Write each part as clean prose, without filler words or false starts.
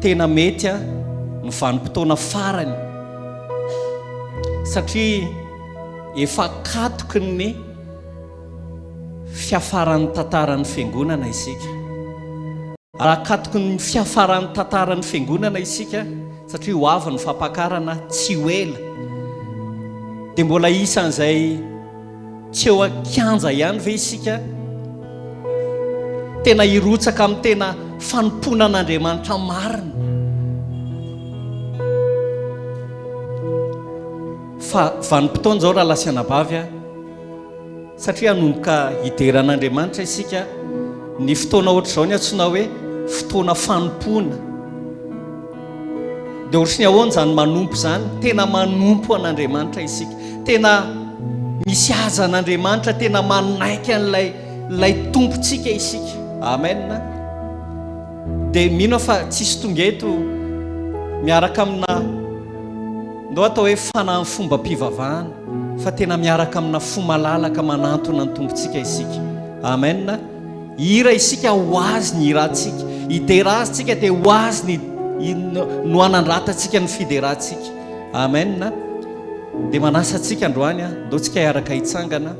tena mety a ny vanim-potoana farany satria efa katoky ny fiafaran'ny tantaran'ny fiangonana isika. Raha katoky ny fiafaran'ny tantaran'ny fiangonana isika satria ho avy ny fampakarana tsy ho ela dia mbola isan'izay tsy eo an-kianja ihany ve isika tena hirotsaka amin'ny tena fanompoana an'Andriamanitra marina. Fa vanim-potoana zao raha lasiana bavy a satria hanomboka hideran'Andriamanitra isika ny fotoana ohatr'izao ny antsoina hoe fotoana fanompoana. Dia ohatrany ahoana zany manompo zany? Tena manompo an'Andriamanitra isika, tena misy aza an'Andriamanitra, tena manaiky an'ilay tompontsika isika. Amen. Dia mino fa tsisy tonga eto miaraka amina ndao atao hoe fanahy fomba mpivavahana fa tena miaraka amina fo malalaka manantona ny tompontsika isika. Amen. Hira isika ho azy ny hirantsika, hiderazintsika dia ho azy no hanandratantsika ny fiderahntsika. Amen. Dia manasantsika androany ndao tsika hiaraka hitsangana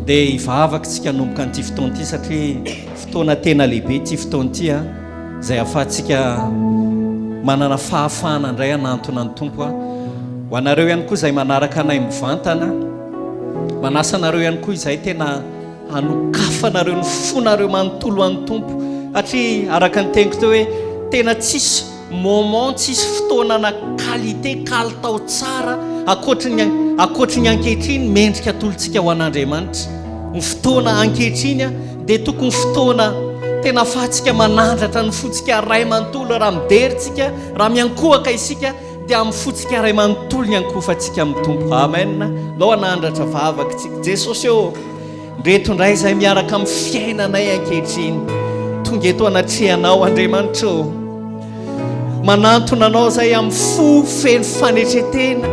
dia hivavaka tsika nomboka an'ity fotoana ity satria fotoana tena lehibe ity fotoana ity izay ahafahantsika manana fahafahana indray hanantona ny tompo. Ho anareo ihany koa izay manaraka anay mivantana, manasa anareo ihany koa izay tena hanokafanareo ny fonareo manontolo an'ny tompo satria araka ny teniko teo hoe tena tsisy moment, tsisy fotoana na qualité kalitao tsara akoatry ny ankehitriny mendrika tolontsika ho an'Andriamanitra. Ny fotoana ankehitriny dia tokony fotoana tena ahafahantsika manandratra ny fotsika ray manontolo raha miderintsika, raha miankohaka isika dia amin'ny fotsika ray manontolo ny ankofantsika amin'ny tompo. Amen. Lao hanandratra vavaka tsika. Jesosy eo ndreto indray izay miaraka amin'ny fiainanay ankehitriny tonga eto anatrehanao Andriamanitra eo, manantona anao zay amin'ny fo feno fanetretena.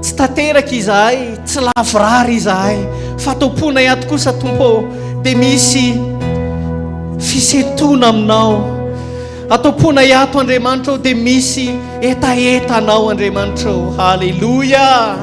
Tsy tanteraka izahay, tsy lavorary izahay fa tompona iato kosa tompo dia misy fisetona aminao. Atompona iato Andriamanitra dia misy etaetanao Andriamanitra. Halleluja.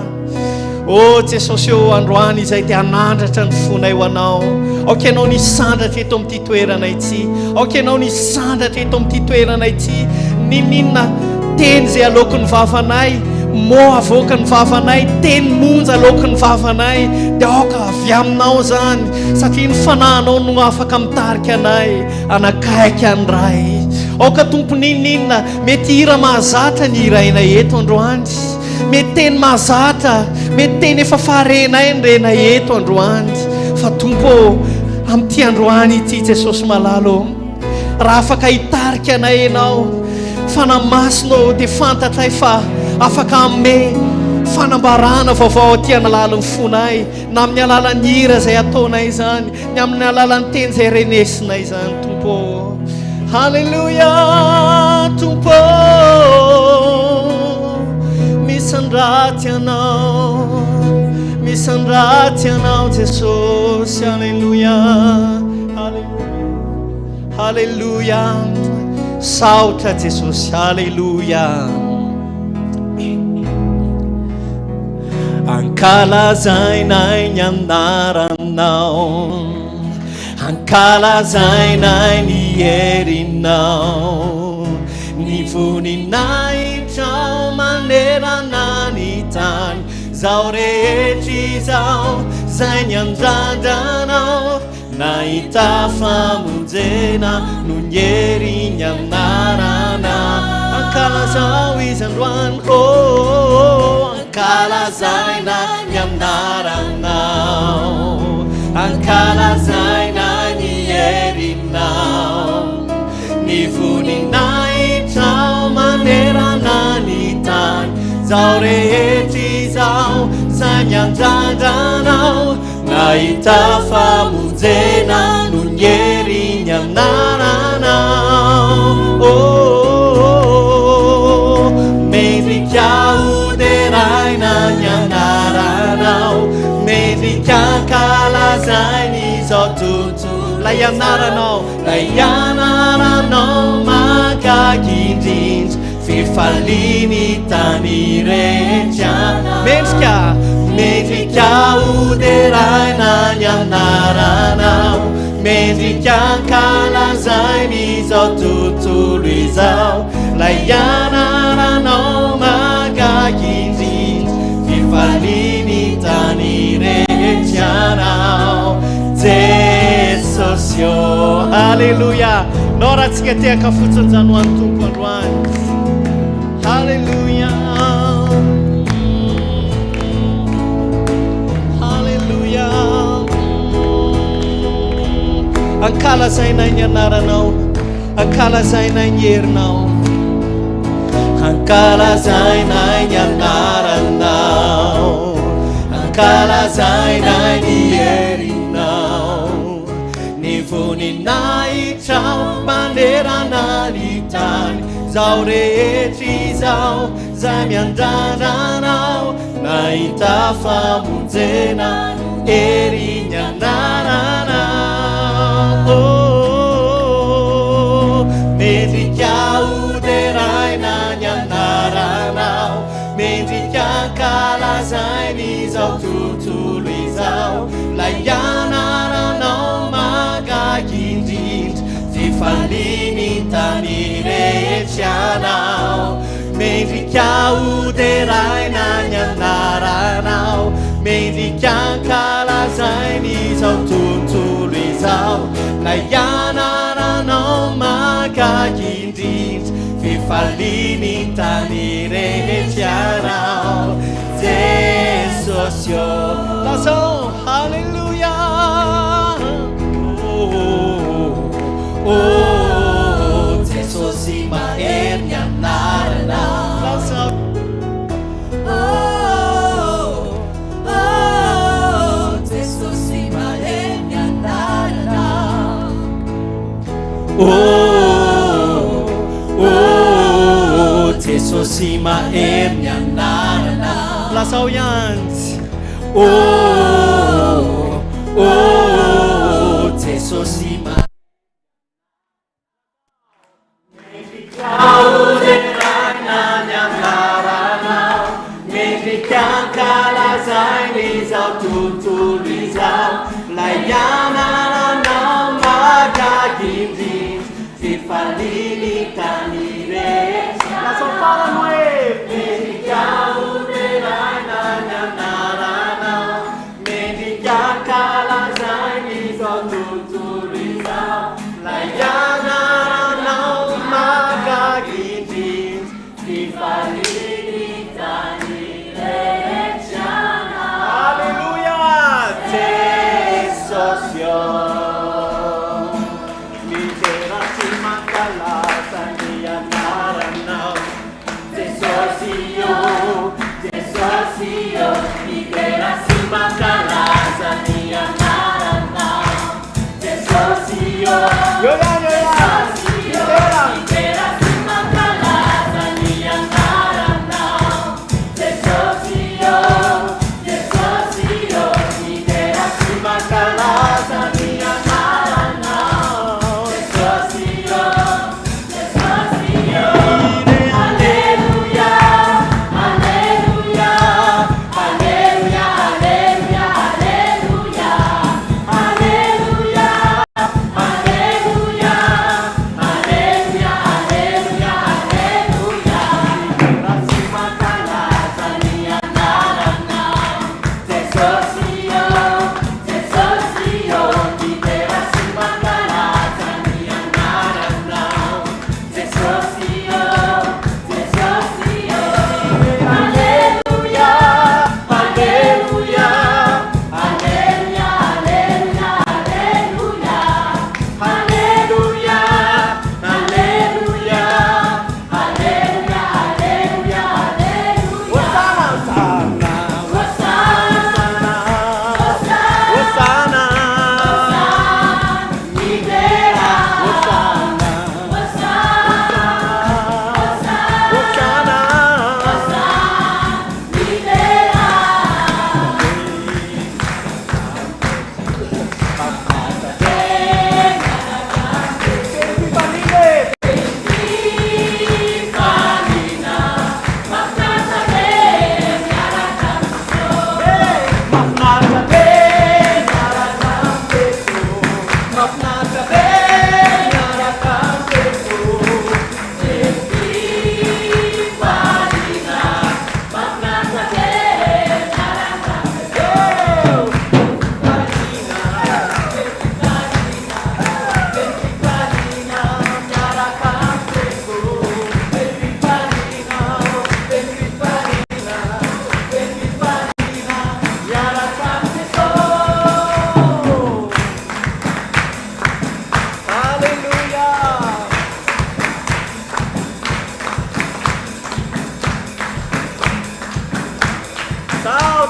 O Jesosy eo androany izay dia hanandratra ny fonay ho anao. Aoka ianao nisandratra eto amin'ity toerana ity, aoka ianao nisandratra eto amin'ity toerana ity. Ninina teny izay aloky ny vavanay, mo avoaka ny vavanay, teny monja aloky ny vavanay dia aoka avy aminao zany satria ny fanahinao no afaka mitarika anay anakaiky an'ray. Aoka tompo ninina mety hira mahazatra ny irainay eto androany, mety teny mahazatra, mety teny efa faharenay ny renay eto androany. Fa tompo amin'ity androany ity Jesosy malalo, raha afaka hitarika anay ianao, fanamasinao dia fantatray fa afaka ame fanambarana vaovao aty analala ny fonay na amin'ny alalan'ny hira izay ataonay zany, ny amin'ny alalan'ny teny izay renesinay zany tompo. Halleluja tompo, misandraty anao, misandraty anao Jesosy. Halleluja, halleluja, halleluja. Saotra Jesosy. Halleluja. Ankalazainay ny anaranao, ankalazainay ny herinao, ny voninay trao manerana ny tany. Zao rehetra izao zay ny andrandrana, nahita famonjena no ny hery ny anarana. Ankalazao izy androany, ankalazaina ny anaranao, ankalazaina ny herinao, ny voninay trao manerana ny tany. Zao rehetra izao zay ny andrandrana, nahita famonjena no ny hery ny anaranao. Mendrika hoderaina ny anaranao, mendrika ankalazainy izao tontolo. Lay anaranao, lay anaranao mahakaiky fifaliany tany rehetra mendrika hoderaina ny anaranao mendrika nkalazainy izao tontolo izao lay anaranao magakindrindra fifaliany tany rehetranao Jesosy o halleluia no raha tsika tehaka fotsiny zany ho an'ny tompo androany halleluia halleluia ankalazainay ny anaranao ankalazainay ny herinao ankalazainay ny anaranao ankalazainay ny herinao ny voninahitra manerana ny tany zao rehetra izao zay miandrandrana nahita famonjena ery ny anarana mendrika hoderaina ny anaranao mendrika nkalazainy izao tontolo izao lay anaranao magakindrindra fifaliany tany rehetranao mendrika hoderaina ny anaranao mendrika nkalazainy izao tontolo izao lay anaranao magakindrindra fifaliany tany rehetranao Jesosy o lazao halleluia Jesosy mahery ny anaranao lazao Jesosy mahery ny anaranao Jesosy mahery ny anaranao lazao yantsy Jesosy hoderaina ny anaranao mendrika nkalazainy izao tontolo izao lay anaranao magakindrindra fifaliany tany rehetra lazao farany hoe mendrika hoderaina ny anaranao mendrika nkalazainy izao tontolo izao lay anaranao magakindrindra fifaliany tany rehetra halleluia Jesosy o literacy mankalaza ny anaranao Jesosy o literacy mankalaza ny anaranao Jesosy o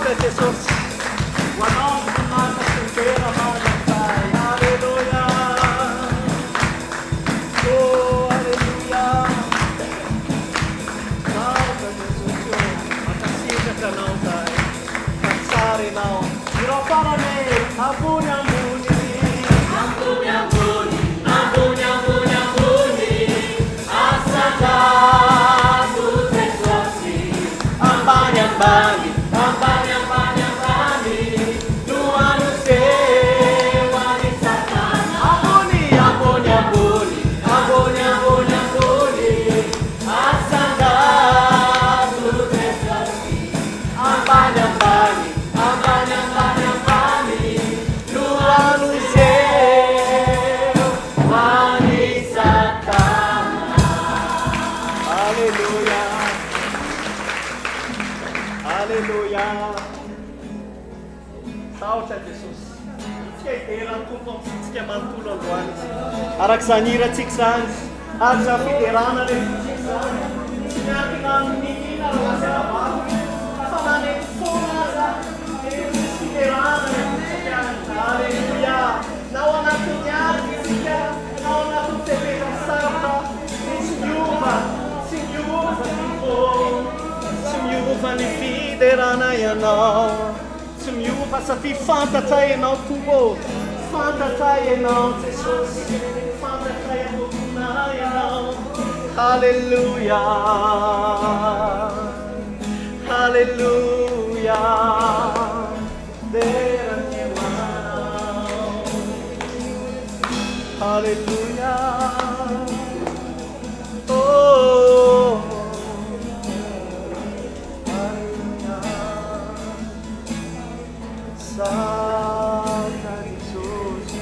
Salve Jesus. Walang kumasa sa pera magantay. Hallelujah. Oh, hallelujah. Salve Jesus. Makasita ka na tayo. Pagsari na. Pero para me, ampuni, ampuni. Ampuni, ampuni, ampuni, ampuni, ampuni. Asada tu tesosi. Ampani, ampani. Ampani, ampani, ampani. Tuhan sewa di satana. Ampuni, ampuni, ampuni. Ampuni, ampuni, ampuni. Asada tu tesosi. Ampani, ampani. Ampani, ampani, ampani. Tuhan sewa di satana. Haleluya. Haleluya. Salve a Jesus. Keiteran tumpang sitske mantulon doan. Araksanira tiksans. Arsa fiderana le tiksans. Sinyakinan nina rasa bahu. Samane sonasa. Fiderana le tiksans. Haleluya. Nawana tunyaki sika. Nawana tutepeka sabra. Sinyuva. Sinyuva tipo. Sinyuva ni fiderana yanao. Sinyuva sa fi fantatay yanao tubo. Fantatay yanao Jesus. Fantatay yanao. Hallelujah. Hallelujah. Deran yanao. Hallelujah. Oh. Santa Jesus.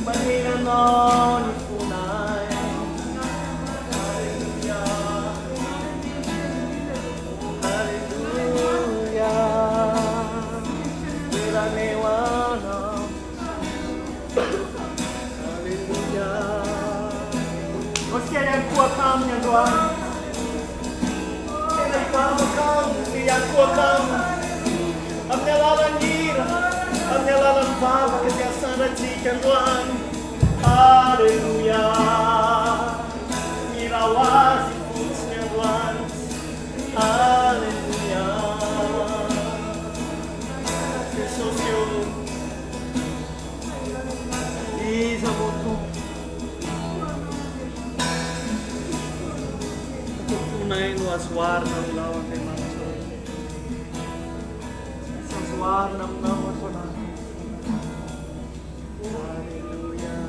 Maninanao ny fonay. Haleluya. Meraneo anao. Haleluya. Nós queremos tua caminha agora. Queremos tua caminha e a tua caminha. A minha laranjeira, a minha laranjada que te assanda tica doan. Haleluya. Mirawas ikutsnya doan. Haleluya. Jesus eu Isa motu. Tunay no aswarnam lawan kay Manso. Aswarnam lawan ko na. Hallelujah.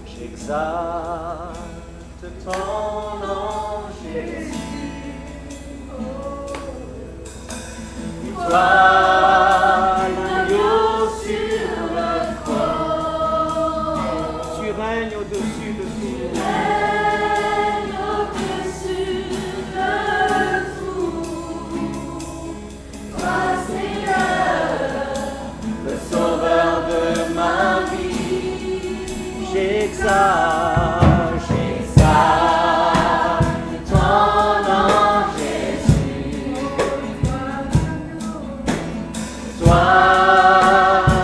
J'exalte ton nom, Jésus. Toi, l'agneau sur le trône. Tu règnes au-dessus de tout. J'exalte ton nom, Jésus. Toi,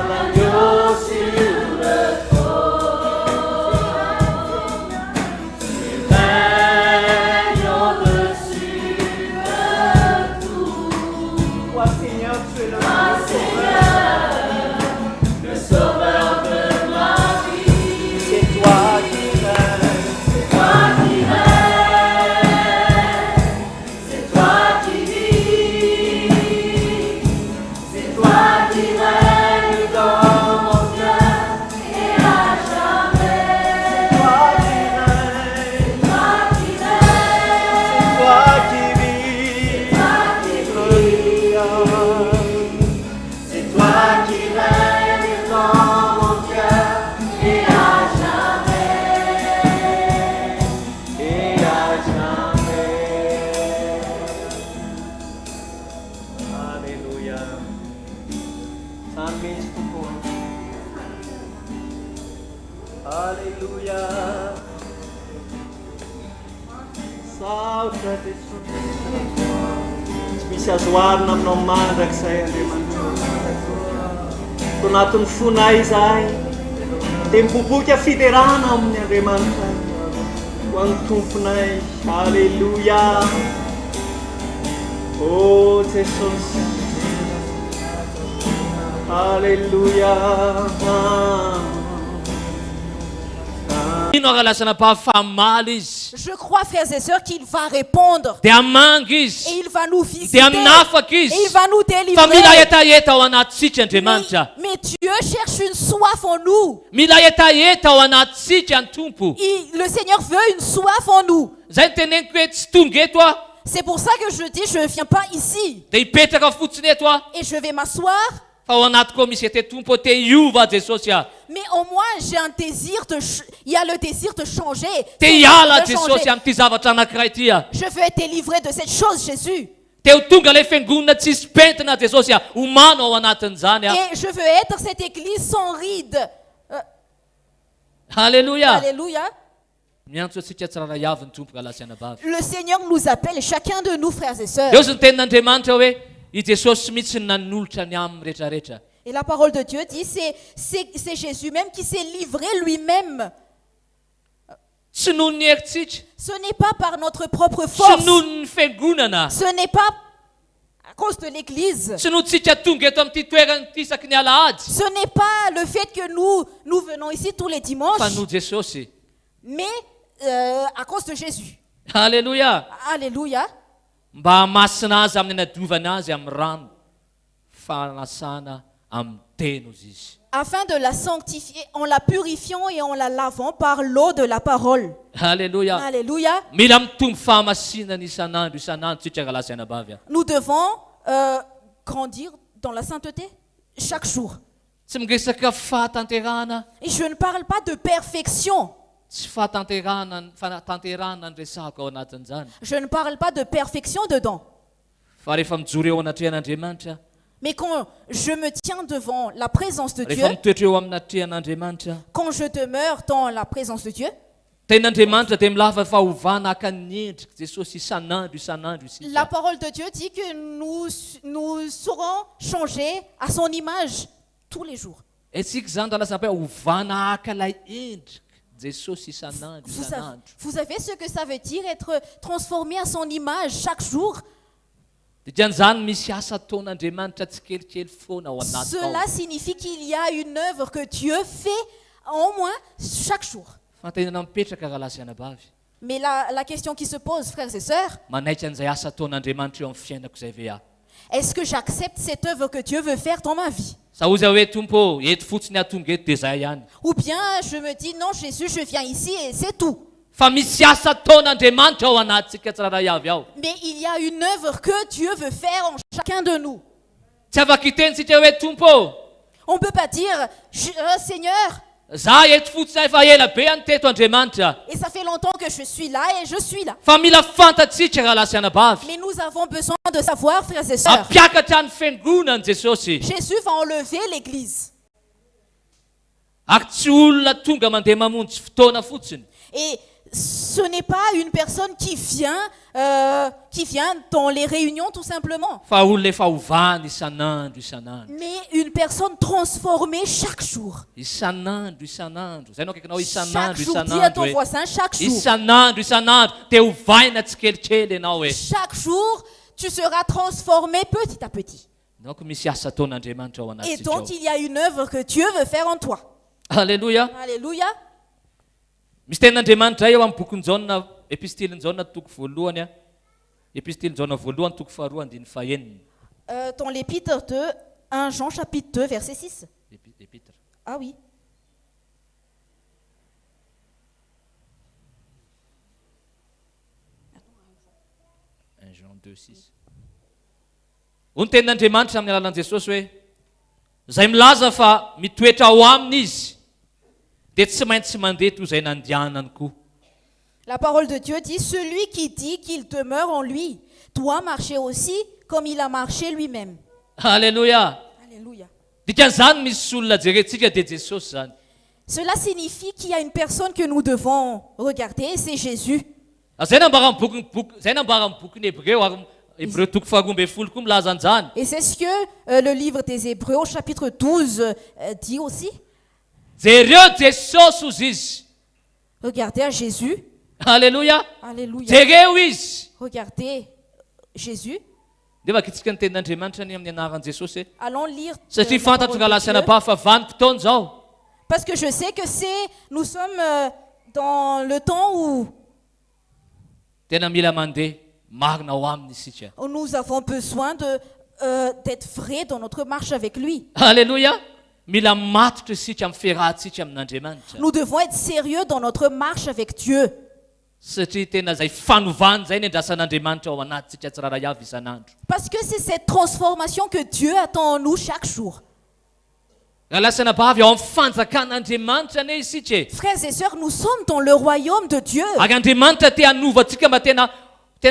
l'agneau sur le trône, tu règnes au-dessus de tout. Toi, Seigneur, tu es le Sauveur de ma vie. C'est toi qui règnes, c'est toi qui règnes, c'est toi qui vis, c'est toi qui règnes dans mon cœur et à jamais. C'est toi qui règnes, c'est toi qui vis, c'est toi qui règnes dans mon cœur et à jamais, et à jamais. Alléluia. Sangue estupor. Alléluia. Salta de misy azoarina aminao mandrakizay Andriamanitra. Tonatin'ny fonay izahay dia miboboka fiderana amin'ny Andriamanitra ho an'ny tomponay. Halleluja. Oh Jesosy. Halleluja. Je crois, frères et sœurs, qu'il va répondre. Et il va nous visiter. Et il va nous délivrer. Mais Dieu cherche une soif en nous. Le Seigneur veut une soif en nous. C'est pour ça que je dis, je ne viens pas ici. Et je vais m'asseoir. Mais au moins, j'ai un désir il y a le désir de changer. Je veux être délivré de cette chose, Jésus. Et je veux être cette église sans rides. Alléluia. Alléluia. Le Seigneur nous appelle, chacun de nous, frères et sœurs. Et la parole de Dieu dit, c'est Jésus même qui s'est livré lui-même. Ce n'est pas par notre propre force. Ce n'est pas à cause de l'église. Ce n'est pas le fait que nous venons ici tous les dimanches. Mais à cause de Jésus. Alléluia. Alléluia. Afin de la sanctifier en la purifiant et en la lavant par l'eau de la parole. Alléluia. Alléluia. Nous devons grandir dans la sainteté chaque jour. Et je ne parle pas de perfection. Je ne parle pas de perfection dedans. Mais quand je me tiens devant la présence de Dieu, quand je demeure dans la présence de Dieu, la parole de Dieu dit que nous serons changés à son image tous les jours. Vous savez ce que ça veut dire être transformé à son image chaque jour? Cela signifie qu'il y a une œuvre que Dieu fait au moins chaque jour. Mais la question qui se pose, frères et sœurs, est-ce que j'accepte cette œuvre que Dieu veut faire dans ma vie? Ou bien je me dis, non Jésus, je viens ici et c'est tout. Mais il y a une œuvre que Dieu veut faire en chacun de nous. On ne peut pas dire, Seigneur, et ça fait longtemps que je suis là et je suis là. Mais nous avons besoin de savoir, frères et sœurs, Jésus va enlever l'église. Et ce n'est pas une personne qui vient dans les réunions tout simplement. Mais une personne transformée chaque jour. Chaque jour, dis à ton voisin, chaque jour. Chaque jour, tu seras transformé petit à petit. Et donc, il y a une œuvre que Dieu veut faire en toi. Alléluia. Alléluia. Misy tenin'Andriamanitra eo amin'ny bokin'ny Jaona, epistiliny Jaona toko voalohany a. Epistiliny Jaona voalohany toko faharoa andiny fahaenina. Dans l'épître de 1 Jean chapitre 2 verset 6. Épître. Ah oui. Jean 2:6. Hoy tenin'Andriamanitra amin'ny alalan'i Jesosy hoe zay milaza fa mitoetra ao aminy izy. La parole de Dieu dit, celui qui dit qu'il demeure en lui doit marcher aussi comme il a marché lui-même. Alléluia. Alléluia. Cela signifie qu'il y a une personne que nous devons regarder, c'est Jésus. Et c'est ce que le livre des Hébreux au chapitre 12 dit aussi. Regardez à Jésus. Alléluia. Alléluia. Regardez Jésus. Allons lire. Parce que je sais que nous sommes dans le temps où nous avons besoin d'être vrais dans notre marche avec lui. Alléluia. Nous devons être sérieux dans notre marche avec Dieu. Parce que c'est cette transformation que Dieu attend en nous chaque jour. Frères et sœurs, nous sommes dans le royaume de Dieu. Et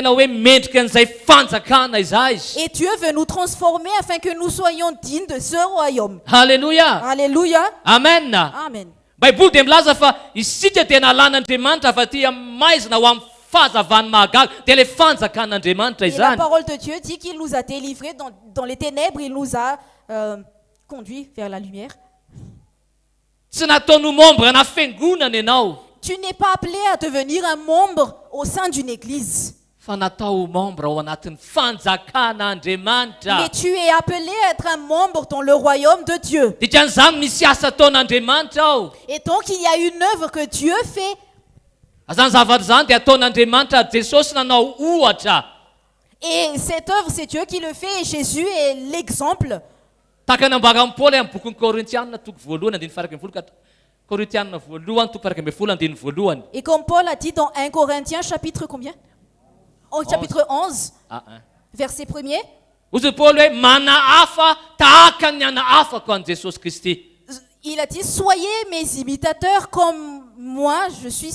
Dieu veut nous transformer afin que nous soyons dignes de ce royaume. Alléluia. Alléluia. Amen. Amen. Bible dia milaza fa isika dia nalan'Andriamanitra fa ty maizina ho amin'ny fahazavany mahagaga dia le fanjakan'Andriamanitra izany. La parole de Dieu dit qu'il nous a délivrés dans les ténèbres, il nous a conduits vers la lumière. Tsy nataony membre na fiangonana ianao. Tu n'es pas appelé à devenir un membre au sein d'une église. Mais tu es appelé à être un membre dans le royaume de Dieu. Et donc il y a une œuvre que Dieu fait. Et cette œuvre, c'est Dieu qui le fait et Jésus est l'exemple. Et comme Paul a dit dans 1 Corinthiens chapitre combien? Au chapitre 11, verset 1er. Ozy Paul hoe manahafa tahaka ny anahafako an Jesosy Kristy. Il a dit, soyez mes imitateurs comme moi, je suis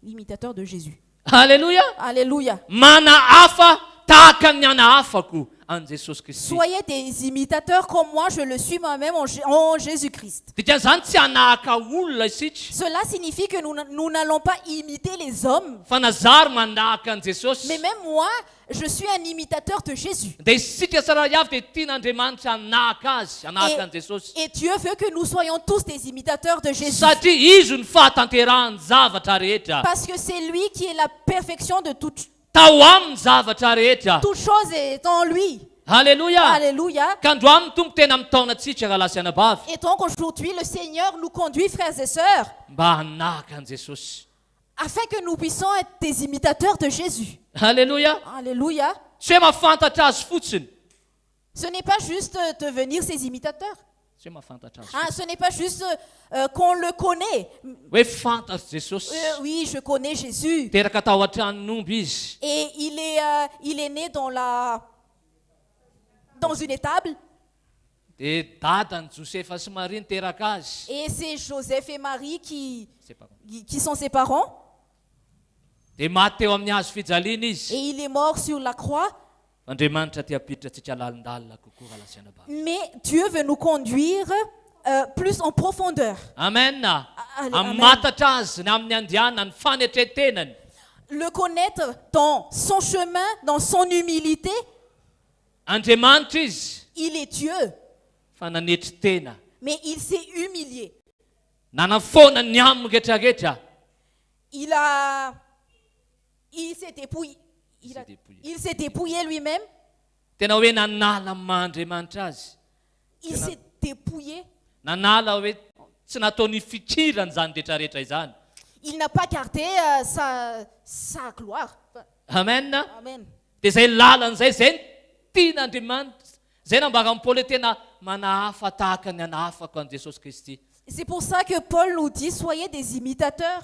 l'imitateur de Jésus. Alléluia. Alléluia. Manahafa tahaka ny anahafako an Jesosy Kristy. Soyez des imitateurs comme moi, je le suis moi-même en Jésus-Christ. Dikan'izany tsy hanahaka olona isika. Cela signifie que nous n'allons pas imiter les hommes. Fa nazary manahaka an Jesosy. Mais même moi, je suis un imitateur de Jésus. Dia isika tsara avy dia tian'Andriamanitra hanahaka azy, hanahaka an Jesosy. Et Dieu veut que nous soyons tous des imitateurs de Jésus. Satria izy no fahatanterahany zavatra rehetra. Parce que c'est lui qui est la perfection de toute Tao aminy zavatra rehetra. Toute chose est en lui. Alléluia. Alléluia. K'androany tompo tena mitona antsika rahalasy anabavy. Et donc aujourd'hui, le Seigneur nous conduit, frères et sœurs, Mba hanahaka an Jesosy. afin que nous puissions être des imitateurs de Jésus. Alléluia. Alléluia. Tsy hoe mahafantatra azy fotsiny. Ce n'est pas juste devenir ses imitateurs. Tsy hoe mahafantatra azy. Hein, ce n'est pas juste qu'on le connaît. Hoe fantatry Jesosy. Oui, je connais Jésus. Teraka tao an-tranon'omby izy. Et il est né dans une étable. Dia dadany Josefa sy Marie niteraka azy. Et c'est Joseph et Marie qui Separa. sont ses parents. Dia maty teo amin'ny hazo fijaliana Et izy. il est mort sur la croix. Andriamanitra ty apiditra antsika lalindalina kokoa rahalasy anabavy. Mais Dieu veut nous conduire plus en profondeur. Amen. Amen. Amatatra azy ny amin'ny andiana ny fanetretenany. Le connaître dans son chemin, dans son humilité. Andriamanitra izy Il est Dieu, fa nanetry tena. mais il s'est humilié. Nanafoana ny aminy rehetrarehetra. Il s'est dépouillé. dépouillé. Il s'est dépouillé lui-même. Tena hoe nanala amin'ny maha-Andriamanitra azy. Il s'est dépouillé. Nanala hoe tsy nataony fikirany zany rehetrarehetra izany. Il n'a pas gardé sa gloire. Amen. Amen. Dia zay lalan'izay zay ny tian'Andriamanitra. Zay nambara amin'ny Paoly hoe tena manahafa tahaka ny anahafako an Jesosy Kristy. C'est pour ça que Paul nous dit, soyez des imitateurs,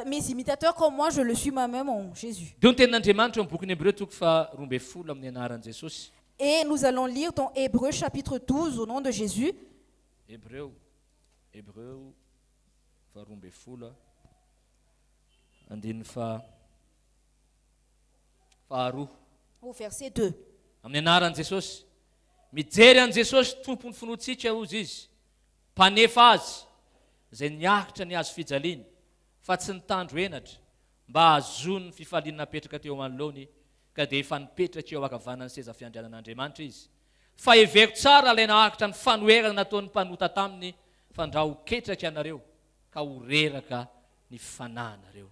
mes imitateurs comme moi, je le suis moi-même en Jésus. Dia ny tenin'Andriamanitra amin'ny bokin'ny Hébreu toko fa 12 amin'ny anaran'i Jesosy. Et nous allons lire dans Hébreux chapitre 12 au nom de Jésus. Hébreu fa 12 andiny fa faharoa Au verset 2. amin'ny anaran'i Jesosy. Mijery an Jesosy tompon'ny finoantsika ozy izy. Mpanefa azy izay niahitra ny azo fijaliana fa tsy nitandro henatra mba ahazony ny fifaliana napetraka teo manoloany ka dia efa nipetraka eo ankavanany seza fiandrianan'Andriamanitra izy. Fa heveriko tsara ilay nahakitra ny fanoherana nataon'ny mpanota taminy fa ndra ho ketraka ianareo ka ho reraka ny fifanahinareo.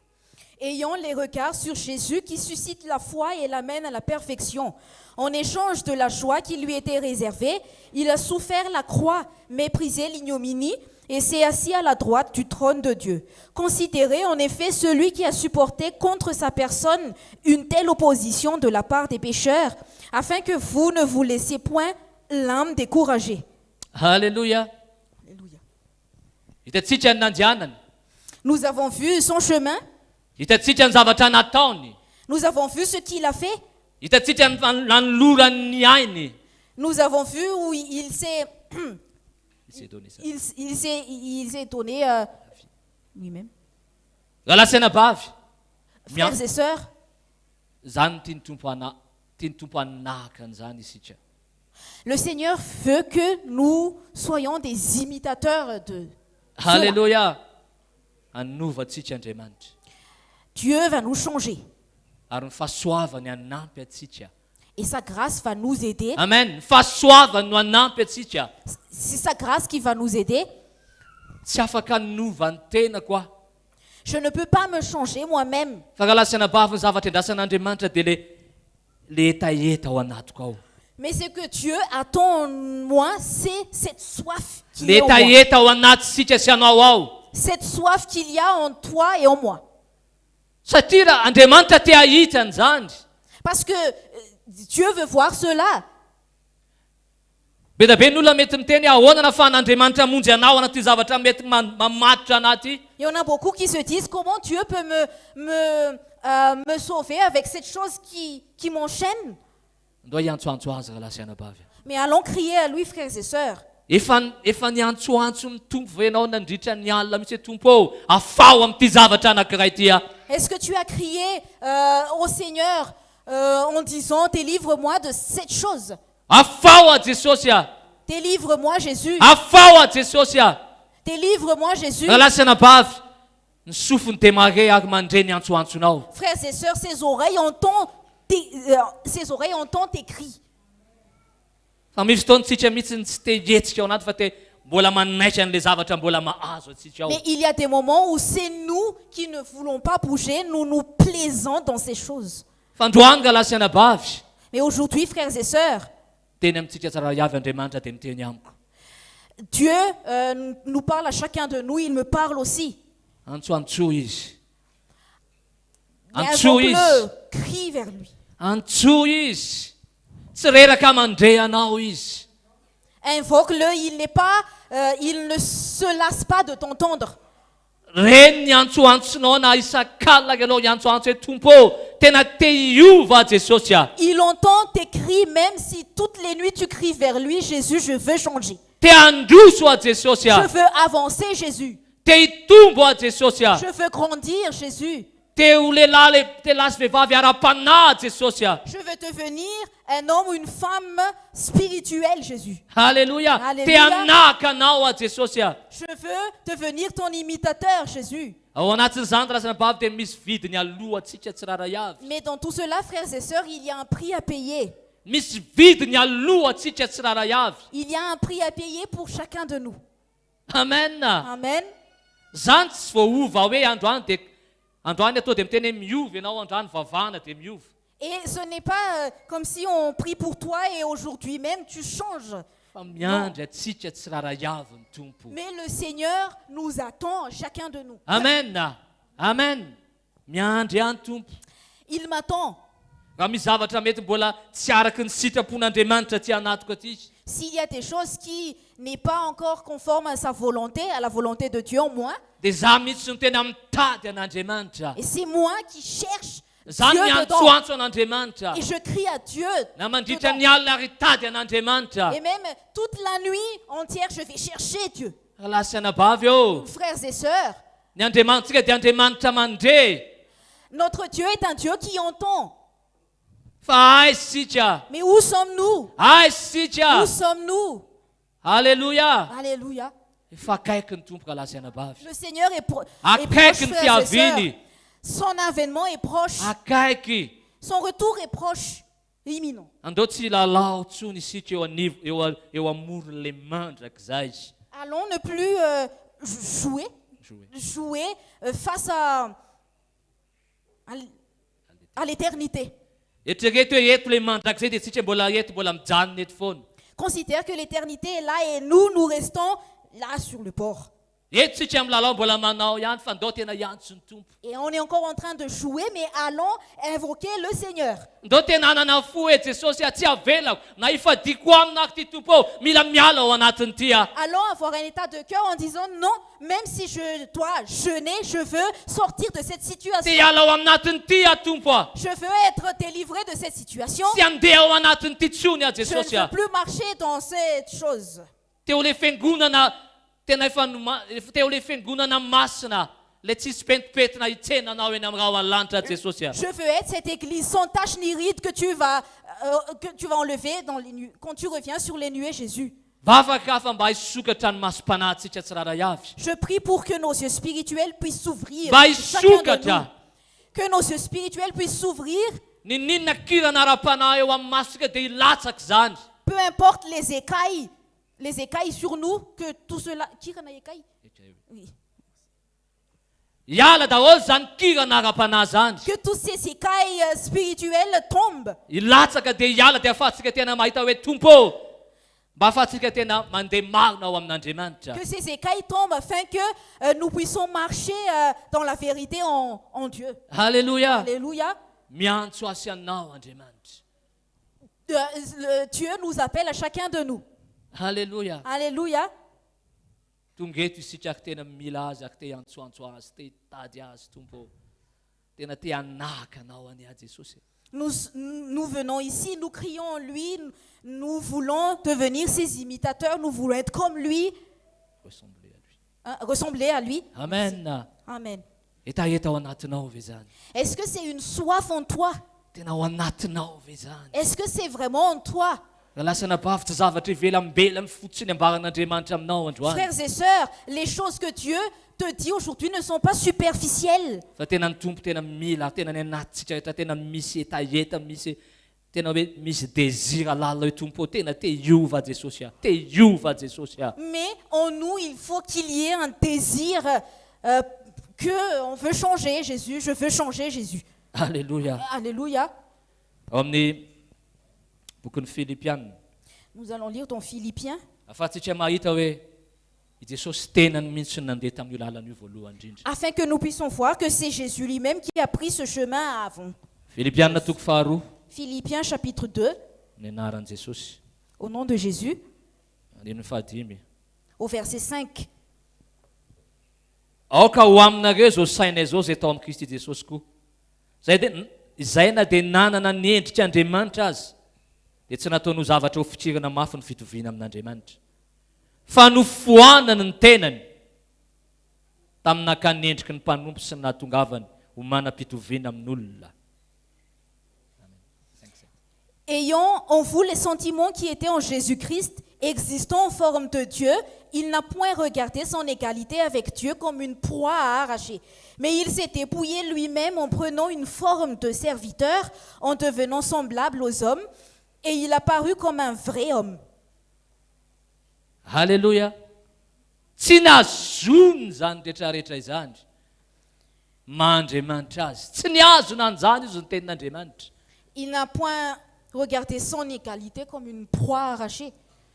Ayant les regards sur Jésus qui suscite la foi et l'amène à la perfection. En échange de la joie qui lui était réservée, il a souffert la croix, méprisé l'ignominie et s'est assis à la droite du trône de Dieu. Considérez en effet celui qui a supporté contre sa personne une telle opposition de la part des pécheurs, afin que vous ne vous laissiez point l'âme découragée. Alléluia. Alléluia. Hitatsika ny nandianany. Nous avons vu son chemin, Hitatsika ny zavatra nataony. nous avons vu ce qu'il a fait, Hitatsika ny nanolorany ainy. nous avons vu où il s'est donné ça. il s'est donné lui-même. Rahalasy anabavy. Frères et sœurs, Zany tiany tompo hanahaka an'izany isika. le Seigneur veut que nous soyons des imitateurs de cela. Alléluia. Hanovatsika Andriamanitra. Dieu va nous changer Ary ny fahasoavany hanampy atsika. et sa grâce va nous aider. Amen. Ny fahasoavany no hanampy atsika. C'est sa grâce qui va nous aider. Tsy afaka hanova ny tena koa. Je ne peux pas me changer moi-même. Fa rahalasy anabavy ny zavatra endrasan'Andriamanitra dia le etaeta ao anatiko ao. Mais ce que Dieu attend en moi, c'est cette soif qu'il Le y a en moi. etaeta ao anatsika sy anao ao. Cette soif qu'il y a en toi et en moi. Satria raha Andriamanitra te hahita an'izany. Parce que Dieu veut voir cela. Be da be ny olona mety miteny ahoana nahafahan'Andriamanitra hamonjy anao anaty zavatra mety mamatotra anaty. Il y en a beaucoup qui se disent comment Dieu peut me sauver avec cette chose qui m'enchaîne. Mais allons crier à lui, frères et sœurs. Efa niantsoantso ny tompo venao nandritra ny alina misy tompo ao afao amin'ity zavatra anankiray ity a. Est-ce que tu as crié au Seigneur en disant délivre-moi de cette chose? Afao a Jesosy a. Délivre-moi Jésus. Afao a Jesosy a. Délivre-moi Jésus. Ralasana bavy ny sofiny de mare ary mandre ny antsoantsonao. Frères et sœurs, ses oreilles entendent tes cris. Fa misy fotoantsika mihitsy tsy te hetsika ao anaty fa te mbola manaitra n'le zavatra mbola mahazo atsika ao. Mais il y a des moments où c'est nous qui ne voulons pas bouger, nous nous plaisons dans ces choses. Fa androany ralasana bavy. Mais aujourd'hui, frères et sœurs, teny amintsika tsara avy Andriamanitra de miteny amiko. Dieu nous parle à chacun de nous, il me parle aussi. Antsoantso izy. Mais Antso izy. invoque-le, crie vers lui. Antso izy. Tsy reraka mandre anao izy. Invoque-le, il ne se lasse pas de t'entendre. Reny ny antsoantsonao na isak'alina ianao iantsoantso hoe tompo tena te hiova Jesosy a. Il entend tes cris, même si toutes les nuits tu cries vers lui, Jésus, je veux changer. Te handroso a Jesosy a. Je veux avancer, Jésus. Te hitombo a Jesosy a. Je veux grandir, Jésus. Te ho lehilahy te lasy vehivavy ara-panahy Jesosy a. Je veux devenir un homme ou une femme spirituelle, Jésus. Alléluia. Alléluia. Te hanaka anao a Jesosy a. Je veux devenir ton imitateur, Jésus. Ao anatin'izany ralasana bavy de misy vidiny alohantsika tsiraray avy. Mais dans tout cela, frères et sœurs, il y a un prix à payer. Misy vidiny alohantsika tsiraray avy. Il y a un prix à payer pour chacun de nous. Amen. Amen. Zany tsy voaova hoe androany de androany atao de miteny hoe miovy ianao androany vavana de miovy. Et ce n'est pas comme si on prie pour toi et aujourd'hui même tu changes. Fa miandry atsika tsiraray avy ny tompo. Mais le Seigneur nous attend, chacun de nous. Amen. Amen. Miandry any tompo. Il m'attend. Raha misy zavatra mety mbola tsy araky ny sitrapon'Andriamanitra ty anatiko aty. S'il y a des choses qui n'est pas encore conforme à sa volonté, à la volonté de Dieu en moi, De za mihitsy no tena mitady an'Andriamanitra. et c'est moi qui cherche Zany Dieu ny dedans. antsoantso an'Andriamanitra. Et je crie à Dieu. Na mandritra dedans. ny alina ary tady an'Andriamanitra. Et même toute la nuit entière, je vais chercher Dieu. Lasana bavy eo. Frères et sœurs, Ny Andriamanitsika de Andriamanitra mandre. notre Dieu est un Dieu qui entend. Fa aiza sika. Mais où sommes-nous? Aiza sika. Où sommes-nous? Alléluia. Alléluia. Efa akaiky ny tompo ka lasana bavy. Le Seigneur est proche, Akaiky ny frères et sœurs. fiaviny. Son avènement est proche. Akaiky. Son retour est proche, imminent. Andao tsy lalao tsony isika eo amoron'le mandraka zay. Allons ne plus jouer face à l'éternité. Eritrereto hoe eto le mandraka zay de tsika mbola eto mbola mijanona eto foana. Considère que l'éternité est là et nous restons là sur le port. Eto tsika amin'ny lalao mbola manao ihany fa andao tena iantso ny tompo. Et on est encore en train de jouer, mais allons invoquer le Seigneur. Andao tena hanana fo hoe Jesosy a tsy avelako na ifadiko aminako ty tompo ao mila miala ao anatin'ity a. Allons avoir un état de cœur en disant non, même si je dois jeûner, je veux sortir de cette situation. Te hiala ao anatin'ity a tompo a. Je veux être délivré de cette situation. Tsy andeha ao anatin'ity tsony a Je ne Jesosy veux a. plus marcher dans cette chose. Teo le fiangonana tena teo le fiangonana masina le tsisy pentimpentina hitsenanao eny amin'ny raha ao an-lanitra Jesosy a. Je veux être cette église sans tache ni ride que tu vas enlever quand tu reviens sur les nuées, Jésus. Vavaka fa mba hisokatra ny masom-panahintsika tsiraray avy. Je prie pour que nos yeux spirituels puissent s'ouvrir. Mba Chacun de nous. hisokatra. Que nos yeux spirituels puissent s'ouvrir. Ninina kirana ara-panahy eo amin'ny masika de hilatsaky zany. Peu importe les écailles sur nous, que tout cela... Kirana écaille? Oui. Hiala daholo zany kirana ara-panahy zany. Que toutes ces écailles spirituelles tombent. Hilatsaka de hiala de ahafahantsika tena mahita hoe tompo. Mba ahafahantsika tena mandeha marina ao amin'Andriamanitra. Que ces écailles tombent afin que nous puissions marcher dans la vérité en Dieu. Alléluia. Alléluia. Miantso azy anao Andriamanitra. Dieu nous appelle à chacun de nous. Alléluia. Alléluia. Tonga eto isika ary tena mila azy ary te hiantsoantso azy te hitady azy tompo. Tena te hanaka anao any a Jesosy. nous venons ici, nous crions en lui, nous voulons devenir ses imitateurs, nous voulons être comme lui, ressembler à lui. Amen. Amen. Est-ce que c'est une soif en toi? Est-ce que c'est vraiment en toi? Frères et sœurs, les choses que Dieu te dit aujourd'hui ne sont pas superficielles. Mais en nous, il faut qu'il y ait un désir qu'on veut changer Jésus, je veux changer Jésus. Alléluia. Alléluia. Nous allons lire dans Philippiens. Afin que nous puissions voir que c'est Jésus lui-même qui a pris ce chemin avant. Philippiens chapitre 2. Au nom de Jésus. Au verset 5. Izay na dia nanana ny endrika Andriamanitra azy dia tsy nataony ho zavatra ho fitirana mafy ny fitoviana amin'Andriamanitra fa nofoanany ny tenany tamin'nakany ny endriky ny mpanompo sy ny nahatongavany ho manam-pitoviana amin'olona. Ayant en vous les sentiments qui étaient en Jésus-Christ, existant en forme de Dieu, il n'a point regardé son égalité avec Dieu comme une proie à arracher. Mais il s'est dépouillé lui-même en prenant une forme de serviteur, en devenant semblable aux hommes, et il a paru comme un vrai homme. Alléluia. Tsy nazony zany rehetrarehetra izany. Mahandriamanitra azy. Tsy niazona an'izany izy ny tenin'Andriamanitra. Il n'a point regardé son égalité comme une proie arrachée.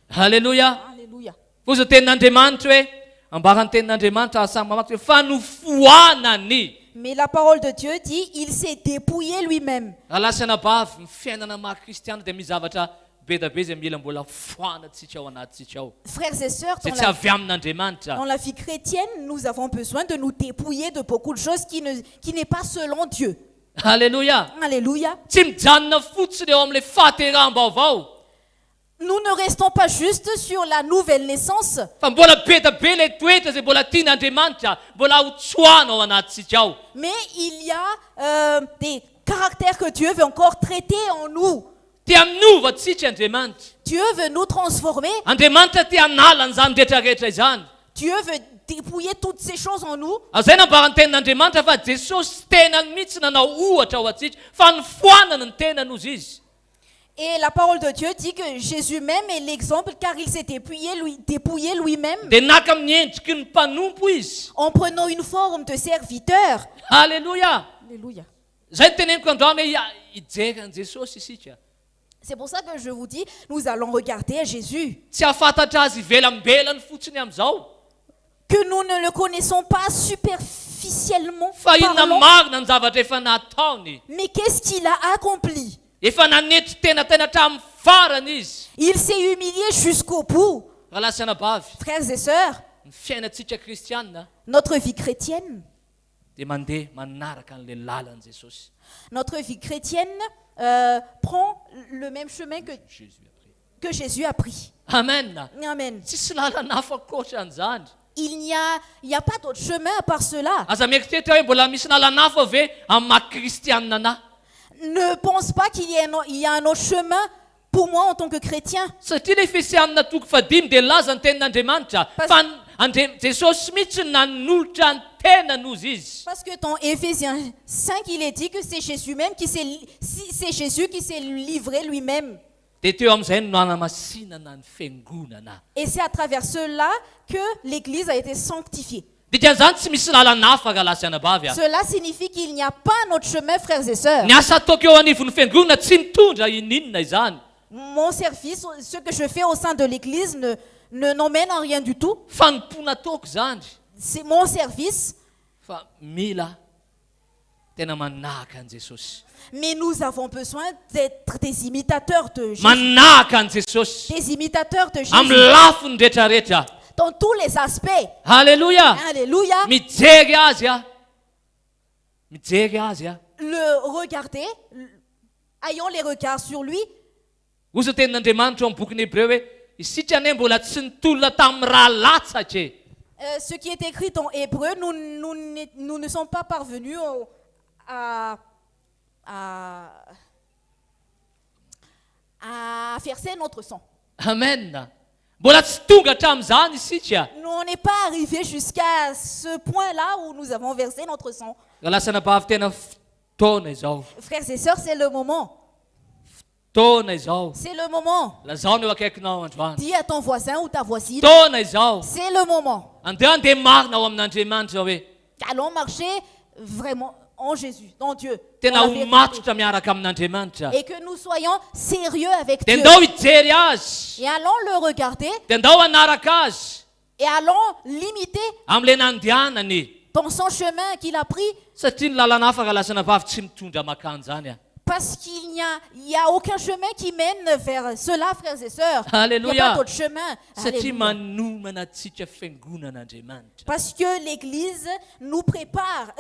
Alléluia. Alléluia. Fo izy tenin'Andriamanitra hoe ambarany tenin'Andriamanitra samy mamaky hoe fa nofoanany. Mais la parole de Dieu dit, il s'est dépouillé lui-même. Alasana bavy ny fiainana maha-kristiana dia mizavatra bedabe izay mila mbola foanatsika ao anatsika ao. Frères et sœurs, Zay tsy avy amin'Andriamanitra. dans la vie chrétienne, nous avons besoin de nous dépouiller de beaucoup de choses qui n'est pas selon Dieu. Alléluia. Alléluia. Tsy mijanona fotsiny eo amin'ilay fahateram-baovao. Nous ne restons pas juste sur la nouvelle naissance. Fa mbola bedabe ilay toetra izay mbola tian'Andriamanitra, mbola ho tsoana ao anatsika ao. Mais il y a des caractères que Dieu veut encore traiter en nous. Tia minovatsika Andriamanitra. Dieu veut nous transformer. Andriamanitra tia hanala an'izany rehetrarehetra izany. Dieu veut dépouiller toutes ces choses en nous. Zay nambarany tenin'Andriamanitra fa Jesosy tenany mihitsy nanao ohatra ao atsika fa ny foanany ny tenany ozy izy. Et la parole de Dieu dit que Jésus même est l'exemple car il s'est dépouillé lui-même. Dia naka amin'ny endriky ny mpanompo izy. En prenant une forme de serviteur. Alléluia. Alléluia. Zay teneniko androany hoe hijery an Jesosy isika. C'est pour ça que je vous dis, nous allons regarder à Jésus. Tsy hafantatra azy ivelambelany fotsiny amin'izao. Que nous ne le connaissons pas superficiellement. Fa inona marina ny zavatra efa nataony. Mais qu'est-ce qu'il a accompli? Efa nanetry tena hatramin'ny farany izy. Il s'est humilié jusqu'au bout. Ralasana bavy. Frères et sœurs, ny fiainantsika kristiana notre vie chrétienne, dia mandeha manaraka an'ilay lalan'i Jesosy. Notre vie chrétienne prend le même chemin que Jésus a pris. Amen. Amen. Tsisy lalana hafa ankoatran'izany. Il n'y a pas d'autre chemin à part cela. Aza mieritreritra hoe mbola misy lalana hafa ve amin'ny maha-kristianina anahy. Ne pense pas qu'il y a un autre chemin pour moi en tant que chrétien. Satria ilay Efesianina toko fadimy dia laza ny tenin'Andriamanitra fa Jesosy mihitsy nanolotra ny tenanozy izy. Parce que dans Éphésiens 5, il est dit que c'est Jésus même c'est Jésus qui s'est livré lui-même. Dia teo amin'izay no nanamasinana ny fiangonana. Et c'est à travers cela que l'Église a été sanctifiée. Dikan'izany tsy misy lalana hafa ralasana bavy. Cela signifie qu'il n'y a pas un autre chemin, frères et sœurs. Ny asa ataoko eo anivon'ny fiangonana tsy mitondra ininona izany. Mon service, ce que je fais au sein de l'Église ne n'emmène à rien du tout. Fanompona ataoko zany. C'est mon service. Fa mila tena manahaka an Jesosy. Mais nous avons besoin d'être des imitateurs de Jésus. Manahaka an Jesosy. Des imitateurs de Jésus. Amin'ny lafiny rehetrarehetra. Dans tous les aspects. Alléluia. Alléluia. Mijery azy a. Mijery azy a. Le regarder, ayons les regards sur lui. Ozy tenin'Andriamanitra eo amin'ny boky Hébreu hoe isika ane mbola tsy nitolona tamin'ny raha latsaka e. Ce qui est écrit en hébreu, nous ne sommes pas parvenus à verser notre sang. Amen. Mbola tsy tonga hatramin'izany isika. Nous on n'est pas arrivé jusqu'à ce point-là où nous avons versé notre sang. Lasana bavy tena fotoana izao. Frères et sœurs, c'est le moment. Fotoana izao. C'est le moment. Lazao ny eo akaikinao androany. Dis à ton voisin ou ta voisine. Fotoana izao. C'est le moment. Andeha marina ao amin'Andriamanitra hoe. Allons marcher vraiment en Jésus, en Dieu. Tena ho matotra miaraka amin'Andriamanitra. Et que nous soyons sérieux avec Dia Dieu. andao hijery azy. Et allons le regarder. Dia andao hanaraka azy. Et allons l'imiter Amin'ilay nandehanany. dans son chemin qu'il a pris. Satria ny lalana afaka lasana vavy tsy mitondra makany zany. Parce qu'il n'y a aucun chemin qui mène vers cela, frères et sœurs. Alléluia. Il n'y a pas d'autre chemin. Satria Alléluia. manomana antsika fiangonan'Andriamanitra. Parce que l'Église nous prépare,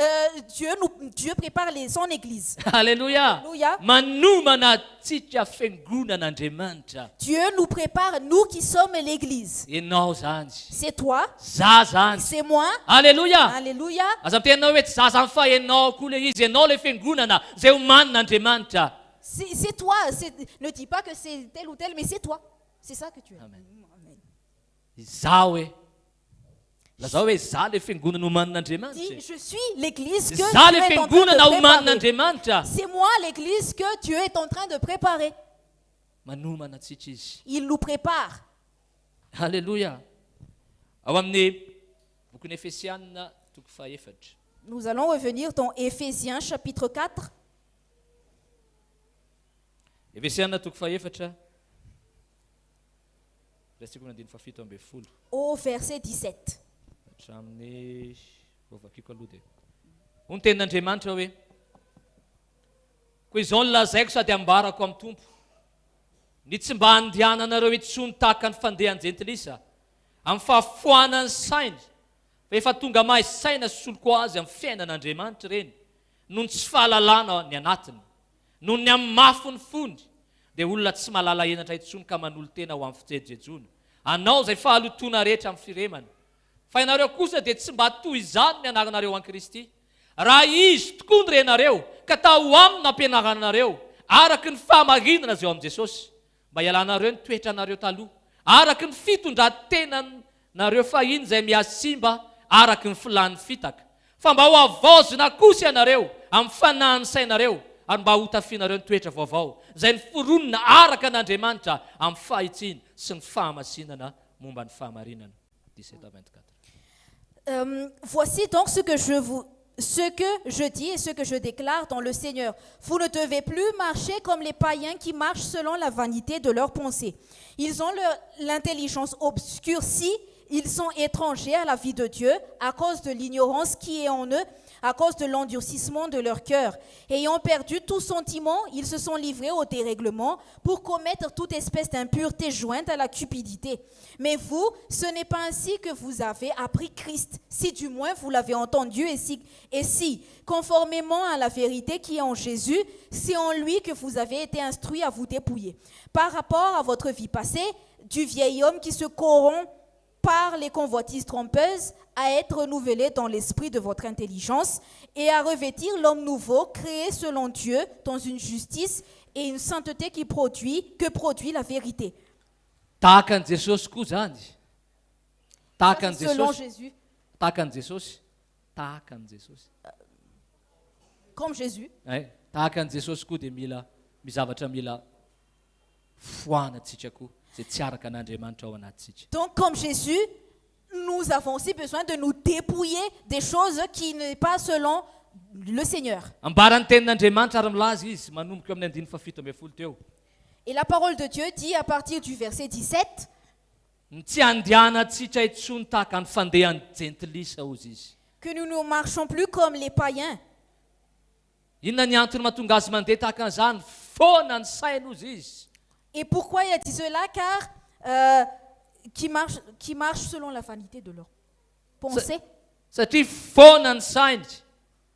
Dieu prépare son Église. Alléluia. Alléluia. Manomana antsika fiangonan'Andriamanitra. Dieu nous prépare, nous qui sommes l'Église. Ianao zany. C'est toi, Za zany. c'est moi. Alléluia. Alléluia. Aza mitenao hoe tsy za zany fa ianao koa le izy, ianao le fiangonana zay omanin'Andriamanitra. C'est toi. Ne dis pas que c'est tel ou tel, mais c'est toi. C'est ça que tu es. Amen. Izaho hoe lazao hoe za le fiangonana omanin'Andriamanitra. Dis, je suis l'Église que Za Dieu le est en train fiangonana de préparer. omanin'Andriamanitra. C'est moi l'Église que Dieu est en train de préparer. Manomana antsika izy. Il nous prépare. Alléluia. Ao amin'ny bokin'ny Efesianina toko fahaefatra. Nous allons revenir dans Éphésiens chapitre 4. Efesianina toko fahaefatra. Resiko nandiny fafito amby folo. Au verset 17. Hatramin'ny vovakiko aloha dia. Hoy ny tenin'Andriamanitra hoe koa izao no lazaiko sady ambarako amin'ny tompo. Ny tsy mba handehananareo intsony tahaka ny fandehan-jentilisa amin'ny fahafoanany saina fa efa tonga mahay saina sy soloko azy amin'ny fiainan'Andriamanitra reny noho ny tsy fahalalana ny anatiny noho ny amin'ny mafy ny fondy dia olona tsy mahalala enatra intsony ka manolo tena ho amin'ny fijejojejono anao izay fahalotona rehetra amin'ny firemana fa ianareo kosa dia tsy mba toy izany ny anaranareo an Kristy raha izy tokoa ny renareo ka tao aminy nampianaranareo araky ny fahamarinana zay eo amin'i Jesosy mba ialanareo ny toetra anareo taloha araky ny fitondran-tenanareo fahiny izay miasimba araky ny filany fitaka fa mba ho avaozina kosa ianareo amin'ny fanahy ny sainareo ary mba ho tafianareo ny toetra vaovao izay ny foronina araka an'Andriamanitra amin'ny fahitsiny sy ny fahamasinana momba ny fahamarinana. 17-24. Voici donc ce que je dis et ce que je déclare dans le Seigneur. Vous ne devez plus marcher comme les païens qui marchent selon la vanité de leurs pensées. Ils ont l'intelligence obscurcie, ils sont étrangers à la vie de Dieu à cause de l'ignorance qui est en eux, à cause de l'endurcissement de leur cœur. Ayant perdu tout sentiment, ils se sont livrés au dérèglement pour commettre toute espèce d'impureté jointe à la cupidité. Mais vous, ce n'est pas ainsi que vous avez appris Christ, si du moins vous l'avez entendu et si, conformément à la vérité qui est en Jésus, c'est en lui que vous avez été instruits à vous dépouiller. Par rapport à votre vie passée, du vieil homme qui se corrompt par les convoitises trompeuses, à être renouvelé dans l'esprit de votre intelligence et à revêtir l'homme nouveau, créé selon Dieu, dans une justice et une sainteté que produit la vérité. Tahaka Jesosy koa zany. Tahaka Selon Jesosy. Jésus. Tahaka Jesosy. Tahaka Jesosy. Comme Jésus. Tahaka Jesosy koa dia mila mizavatra mila foanatsika koa zay tsy araka an'Andriamanitra ao anatsika. Donc comme Jésus, nous avons aussi besoin de nous dépouiller des choses qui n'est pas selon le Seigneur. Ambaran'ny tenin'Andriamanitra ary milaza izy manomboka amin'ny 17 teo. Et la parole de Dieu dit à partir du verset 17, Tsy andianatsika intsony tahaka ny fandehan'ny jentilisa ozy izy. que nous ne marchons plus comme les païens. Inona ny antony mahatonga azy mandeha tahaka an'izany? Foana ny saina ozy izy. Et pourquoi il a dit cela? Car qui marchent selon la vanité de leur pensée. Satria foana ny sainy.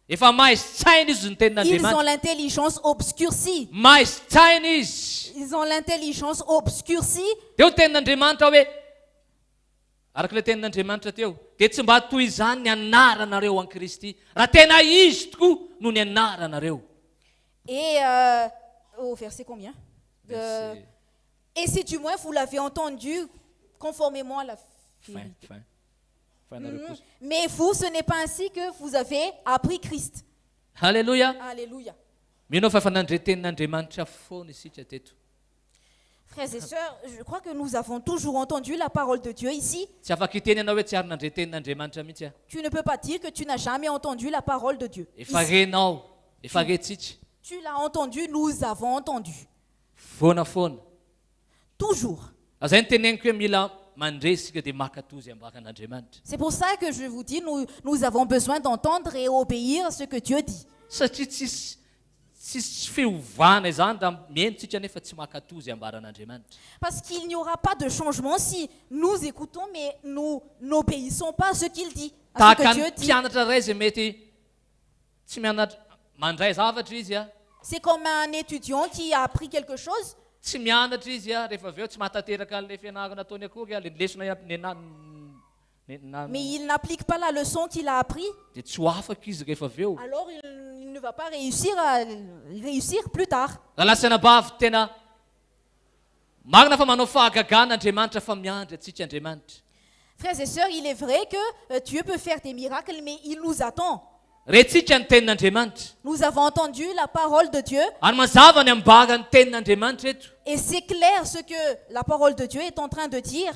efa mahazo tsaina izy ny Ils ont tenin'andriamanitra l'intelligence obscurcie. mahazo tsaina izy Ils ont l'intelligence obscurcie. teo tenin'andriamanitra hoe arak'ilay tenin'andriamanitra teo dia tsy mba toy izany ny anaranareo an Kristy raha tena izy tokoa no ny anaranareo. Et au verset combien? Et si du moins vous l'avez entendu conformément à la vérité. Mais vous, ce n'est pas ainsi que vous avez appris Christ. Alléluia. Alléluia. Mino fa fanandre tenin'andriamanitra foana isika teto. Frères et sœurs, je crois que nous avons toujours entendu la parole de Dieu ici. Tsy afaka hiteny ianao hoe tsy ary nandre tenin'andriamanitra mihitsy a. Tu ne peux pas dire que tu n'as jamais entendu la parole de Dieu. Efa Ici. renao, efa retsitsy. Tu l'as entendu, nous avons entendu. Foana foana. Toujours. Azay ny teneniko hoe mila mandresika dia makatozy ambakan'andriamanitra. C'est pour ça que je vous dis, nous avons besoin d'entendre et obéir à ce que Dieu dit. Satria tsisy fiovana izany raha mientsika nefa tsy makatozy ambaran'andriamanitra. Parce qu'il n'y aura pas de changement si nous écoutons, mais nous n'obéissons pas à ce qu'il dit, à ce Tahaka que ny Dieu dit. mpianatra ray izay mety tsy mianatra mandray zavatra izy a. C'est comme un étudiant qui a appris quelque chose, Tsy mianatra izy a rehefa avy eo tsy mahatateraka an'ilay fianarana ataony akory a le lesona mais il n'applique pas la leçon qu'il a appris, dia tsy ho afaka izy rehefa avy eo. alors il ne va pas réussir à réussir plus tard. Raha lasana bavy tena marina fa manao fahagagan'andriamanitra fa miandry atsika andriamanitra. Frères et sœurs, il est vrai que Dieu peut faire des miracles, mais il nous attend. Retsika ny tenin'andriamanitra. Nous avons entendu la parole de Dieu, Ary mazava ny ambara ny tenin'andriamanitra eto. et c'est clair ce que la parole de Dieu est en train de dire.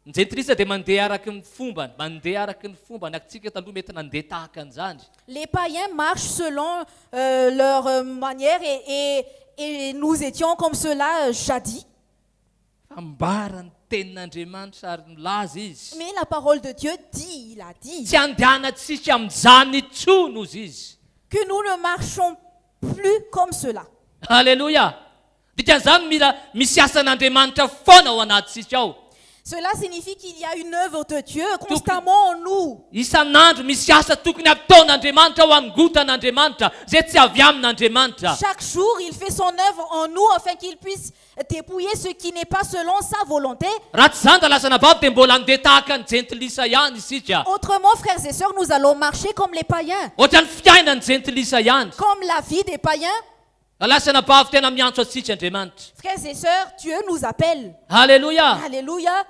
Ny jentilisa dia mandeha araky ny fombany, mandeha araky ny fombany atsika taloha mety nandeha tahaka an'izany. Les païens marchent selon leur manière et nous étions comme cela jadis. Ambara ny tenin'andriamanitra ary milaza izy. Mais la parole de Dieu dit, il a dit, Tsy andehanatsika amin'izany intsony ozy izy. que nous ne marchons plus comme cela. Alléluia. Dikan'izany mila misy asan'andriamanitra foana ao anatisika ao. Cela signifie qu'il y a une œuvre de Dieu constamment en nous. Isan'andro misy asa tokony ataon'andriamanitra ao haningotan'andriamanitra zay tsy avy amin'andriamanitra. Chaque jour, il fait son œuvre en nous afin qu'il puisse dépouiller ce qui n'est pas selon sa volonté. Raha tsy zany da lasana bavy dia mbola andeha tahaka ny jentilisa ihany isika. Autrement, frères et sœurs, nous allons marcher comme les païens, Ohatran'ny fiainany jentilisa ihany. comme la vie des païens. Lasana bavy tena miantso atsika andriamanitra. Frères et sœurs, Dieu nous appelle. Alléluia. Alléluia.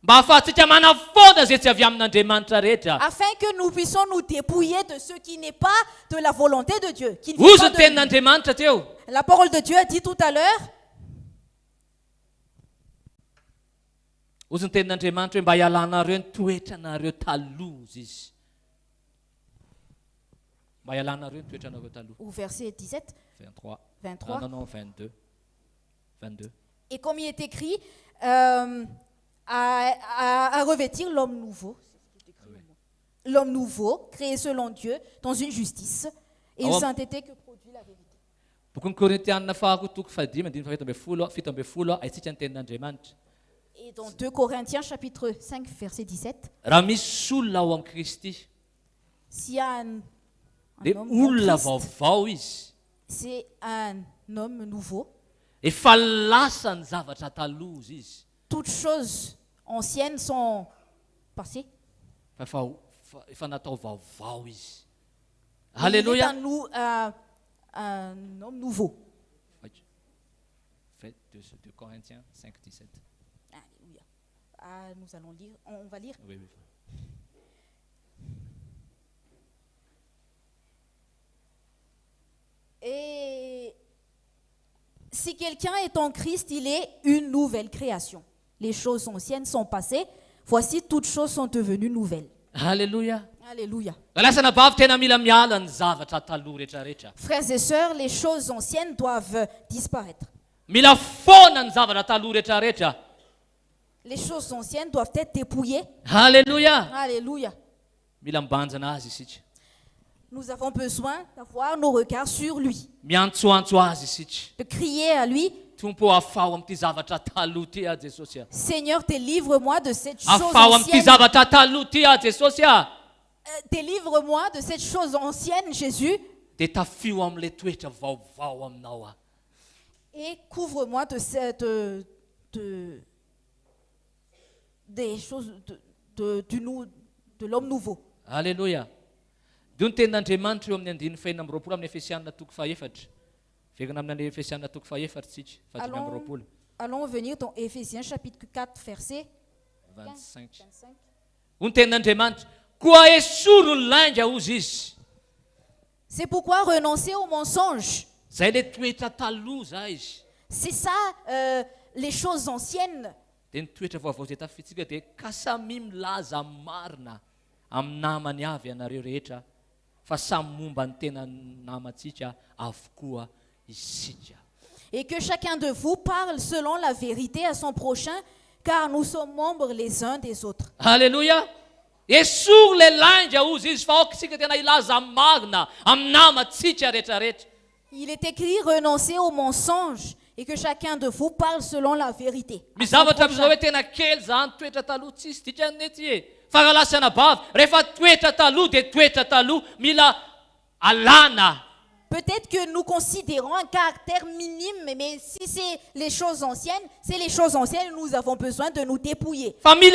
Mba ahafahantsika manafoana zay tsy avy amin'andriamanitra rehetra. Afin que nous puissions nous dépouiller de ce qui n'est pas de la volonté de Dieu. Qui ne vient Ozy pas ny de lui. tenin'andriamanitra teo. La parole de Dieu a dit tout à l'heure, Ozy ny tenin'andriamanitra hoe mba hialanareo ny toetranareo taloha izy izy. Mba hialanareo ny toetranareo taloha. au verset 17, 23. 23. Ah non, 22. 22. Et comme il est écrit, à revêtir l'homme nouveau. L'homme nouveau, créé selon Dieu, dans une justice et une sainteté que produit la vérité. Boky ny Korintianina faharoa toko fahadimy andimy fahefatra ambin'ny folo fito ambin'ny folo ahitsika ny tenin'andriamanitra. Et dans 2 Corinthiens chapitre 5 verset 17, Raha misy olona ao amin'ny Kristy s'il y a un dia homme en olona Christ, vaovao izy. c'est un homme nouveau. Efa lasa ny zavatra taloha izy. Toutes choses anciennes sont passées. Efa natao vaovao izy. Il est Alléluia. en nous un homme nouveau. Fait 2 Corinthiens 5, 17. Alléluia. Ah, nous allons lire, on va lire. Oui. Et si quelqu'un est en Christ, il est une nouvelle création. Les choses anciennes sont passées. Voici, toutes choses sont devenues nouvelles. Alléluia. Alléluia. Lasana bavy tena mila miala ny zavatra taloha rehetrarehetra. Frères et sœurs, les choses anciennes doivent disparaître. Mila foana ny zavatra taloha rehetrarehetra. Les choses anciennes doivent être dépouillées. Alléluia. Alléluia. Mila mibanjana azy isika. Nous avons besoin d'avoir nos regards sur lui, Miantsoantso azy isika. de crier à lui, Tompo afaho amin'ity zavatra taloha ty a Jesosy a. Seigneur, délivre-moi de cette chose Afaho amin'ity ancienne. zavatra taloha ty a Jesosy a. délivre-moi de cette chose ancienne, Jésus. Dia tafio amin'ilay toetra vaovao aminao aho. Et couvre-moi des choses de l'homme nouveau. Alléluia. Dia ny tenin'Andriamanitra eo amin'ny 2:20 amin'ny Efesianina 2:4. Vekana amin'ny Efesianina 2:4 tsika, 2:20. Allons venir dans Éphésiens chapitre 4 verset 25. Ny tenin'Andriamanitra, koa esoro ny lainga hozy izy. C'est pourquoi renoncer au mensonge. Zay le toetra taloha zay izy. C'est ça les choses anciennes. Dia ny toetra vaovao zay tafitsika dia kasamy milaza marina amin'ny namany avy ianareo rehetra fa samy momba ny tena namantsika avokoa isika. Et que chacun de vous parle selon la vérité à son prochain, car nous sommes membres les uns des autres. Alléluia. Esoro le lainga hozy izy fa aoka isika tena ilaza marina amin'ny namantsika rehetrarehetra. Il est écrit renoncer au mensonge et que chacun de vous parle selon la vérité. Mizavatra amin'izao hoe tena kely zany toetra taloha tsisy dikany ety e. Fangalasana bavy rehefa toetra taloha dia toetra taloha mila alana. Peut-être que nous considérons un caractère minime, mais si c'est les choses anciennes, c'est les choses anciennes, nous avons besoin de nous dépouiller. Mais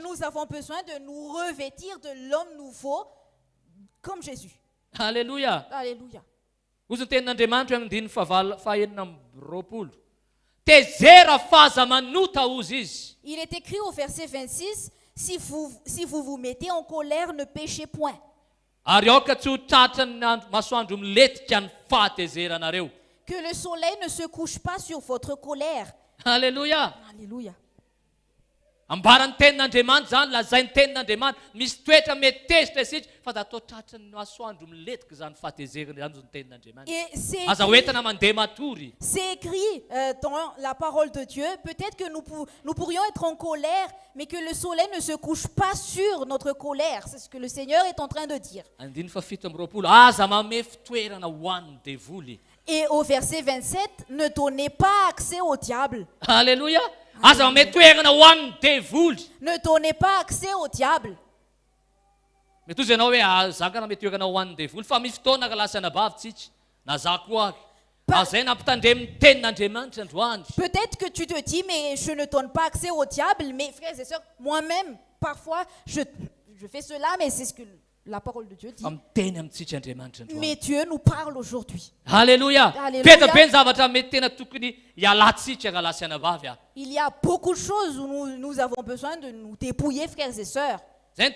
nous avons besoin de nous revêtir de l'homme nouveau comme Jésus. Alléluia. Alléluia. Hozy ny tenin'Andriamanitra amin'ny 2:20. Tezera fahazamanota hozy izy. Il est écrit au verset 26, si vous vous mettez en colère, ne péchez point. Ary aoka tsy ho tratran'ny masoandro miletika ny fahatezeranareo. Que le soleil ne se couche pas sur votre colère. Alléluia. Alléluia. Ambarany tenin'Andriamanitra zany lazainy tenin'Andriamanitra misy toetra metezitra isika fa da atao tratran'ny masoandro miletika zany fahatezerana zany ny tenin'Andriamanitra. Aza hoentina mandeha matory. C'est écrit dans la parole de Dieu, peut-être que nous pourrions être en colère, mais que le soleil ne se couche pas sur notre colère. C'est ce que le Seigneur est en train de dire. Aza mamefy toerana ho an'ny devoly. Et au verset 27, ne donnez pas accès au diable. Alléluia. Aza mamefy toerana ho an'ny devoly. Ne donnez pas accès au diable. Mety ozy ianao hoe zaka na mety toerana ho an'ny devoly fa misy fotoana ka lasana bavitsika na za koa azay nampitandremy tenin'Andriamanitra androany. Peut-être que tu te dis, mais je ne donne pas accès au diable, mais frères et sœurs, moi-même, parfois, je fais cela, mais c'est ce que la parole de Dieu dit. Mais Dieu nous parle aujourd'hui. Alléluia. Il y a beaucoup de choses où nous avons besoin de nous dépouiller, frères et sœurs. C'est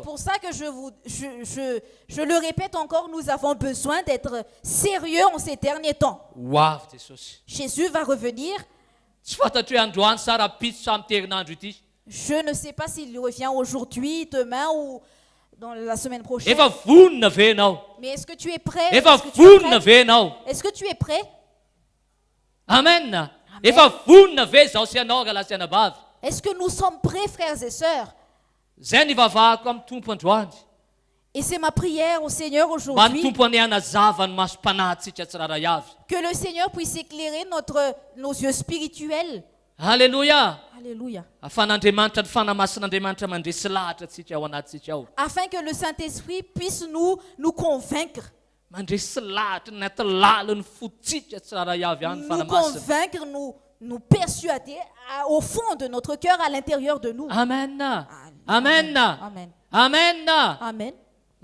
pour ça que je le répète encore, nous avons besoin d'être sérieux en ces derniers temps. Jésus va revenir. Je ne sais pas s'il revient aujourd'hui, demain ou dans la semaine prochaine. Mais est-ce que tu es prêt? Est-ce que tu es prêt? Amen. Est-ce que nous sommes prêts, frères et sœurs? Et c'est ma prière au Seigneur aujourd'hui que le Seigneur puisse éclairer nos yeux spirituels. Alléluia. Alléluia. Afin que le Saint-Esprit puisse nous convaincre. Nous persuader au fond de notre cœur, à l'intérieur de nous. Amen. Amen. Amen. Amen. Amen.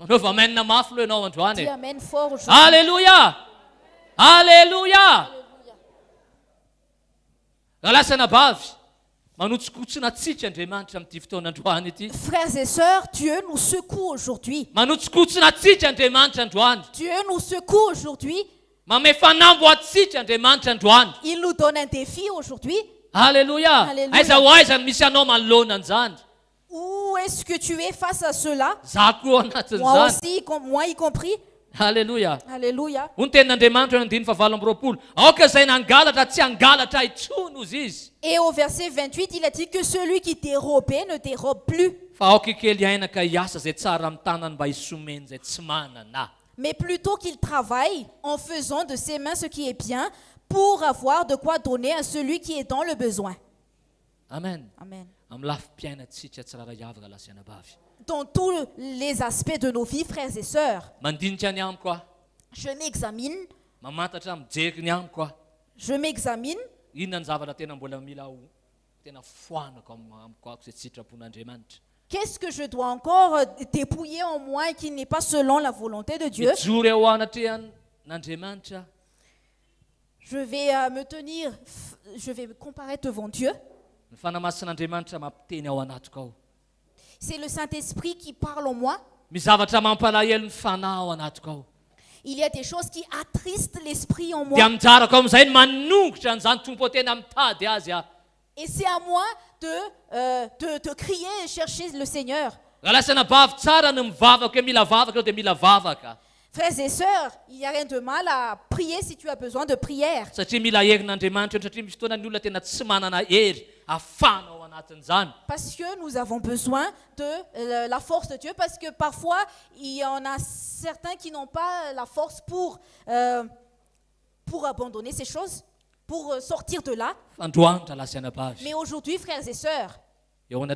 Dis amen fort aujourd'hui. Alléluia. Alléluia. Frères et sœurs, Dieu nous secoue aujourd'hui. Dieu nous secoue aujourd'hui. Il nous donne un défi aujourd'hui. Alléluia. Alléluia. Où est-ce que tu es face à cela? Moi aussi, moi y compris. Alléluia. Alléluia. Et au verset 28, il a dit que celui qui dérobait ne dérobe plus. Mais plutôt qu'il travaille en faisant de ses mains ce qui est bien pour avoir de quoi donner à celui qui est dans le besoin. Amen. Amen. Dans tous les aspects de nos vies, frères et sœurs, je m'examine. Je m'examine. Qu'est-ce que je dois encore dépouiller en moi et qui n'est pas selon la volonté de Dieu? Je vais me tenir, je vais me comparer devant Dieu. C'est le Saint-Esprit qui parle en moi. Il y a des choses qui attristent l'esprit en moi. Et c'est à moi de crier et chercher le Seigneur. Frères et sœurs, il n'y a rien de mal à prier si tu as besoin de prière. Parce que nous avons besoin de la force de Dieu, parce que parfois, il y en a certains qui n'ont pas la force pour abandonner ces choses, pour sortir de là. Mais aujourd'hui, frères et sœurs, nous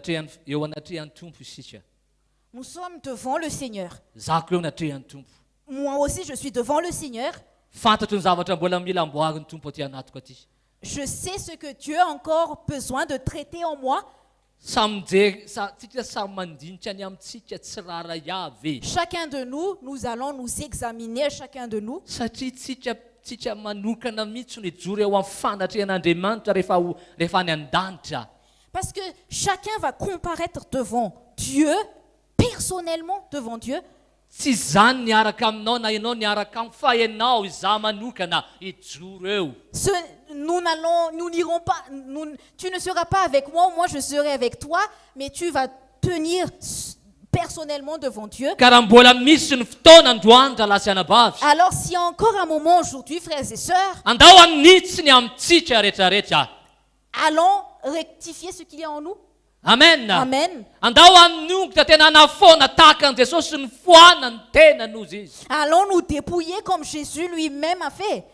sommes devant le Seigneur. Moi aussi, je suis devant le Seigneur. Je sais ce que Dieu a encore besoin de traiter en moi. Chacun de nous, nous allons nous examiner, chacun de nous. Parce que chacun va comparaître devant Dieu, personnellement devant Dieu. Tu ne seras pas avec moi, moi je serai avec toi, mais tu vas tenir personnellement devant Dieu. Alors s'il y a encore un moment aujourd'hui, frères et sœurs, allons rectifier ce qu'il y a en nous. Amen. Amen. Allons nous dépouiller comme Jésus lui-même a fait.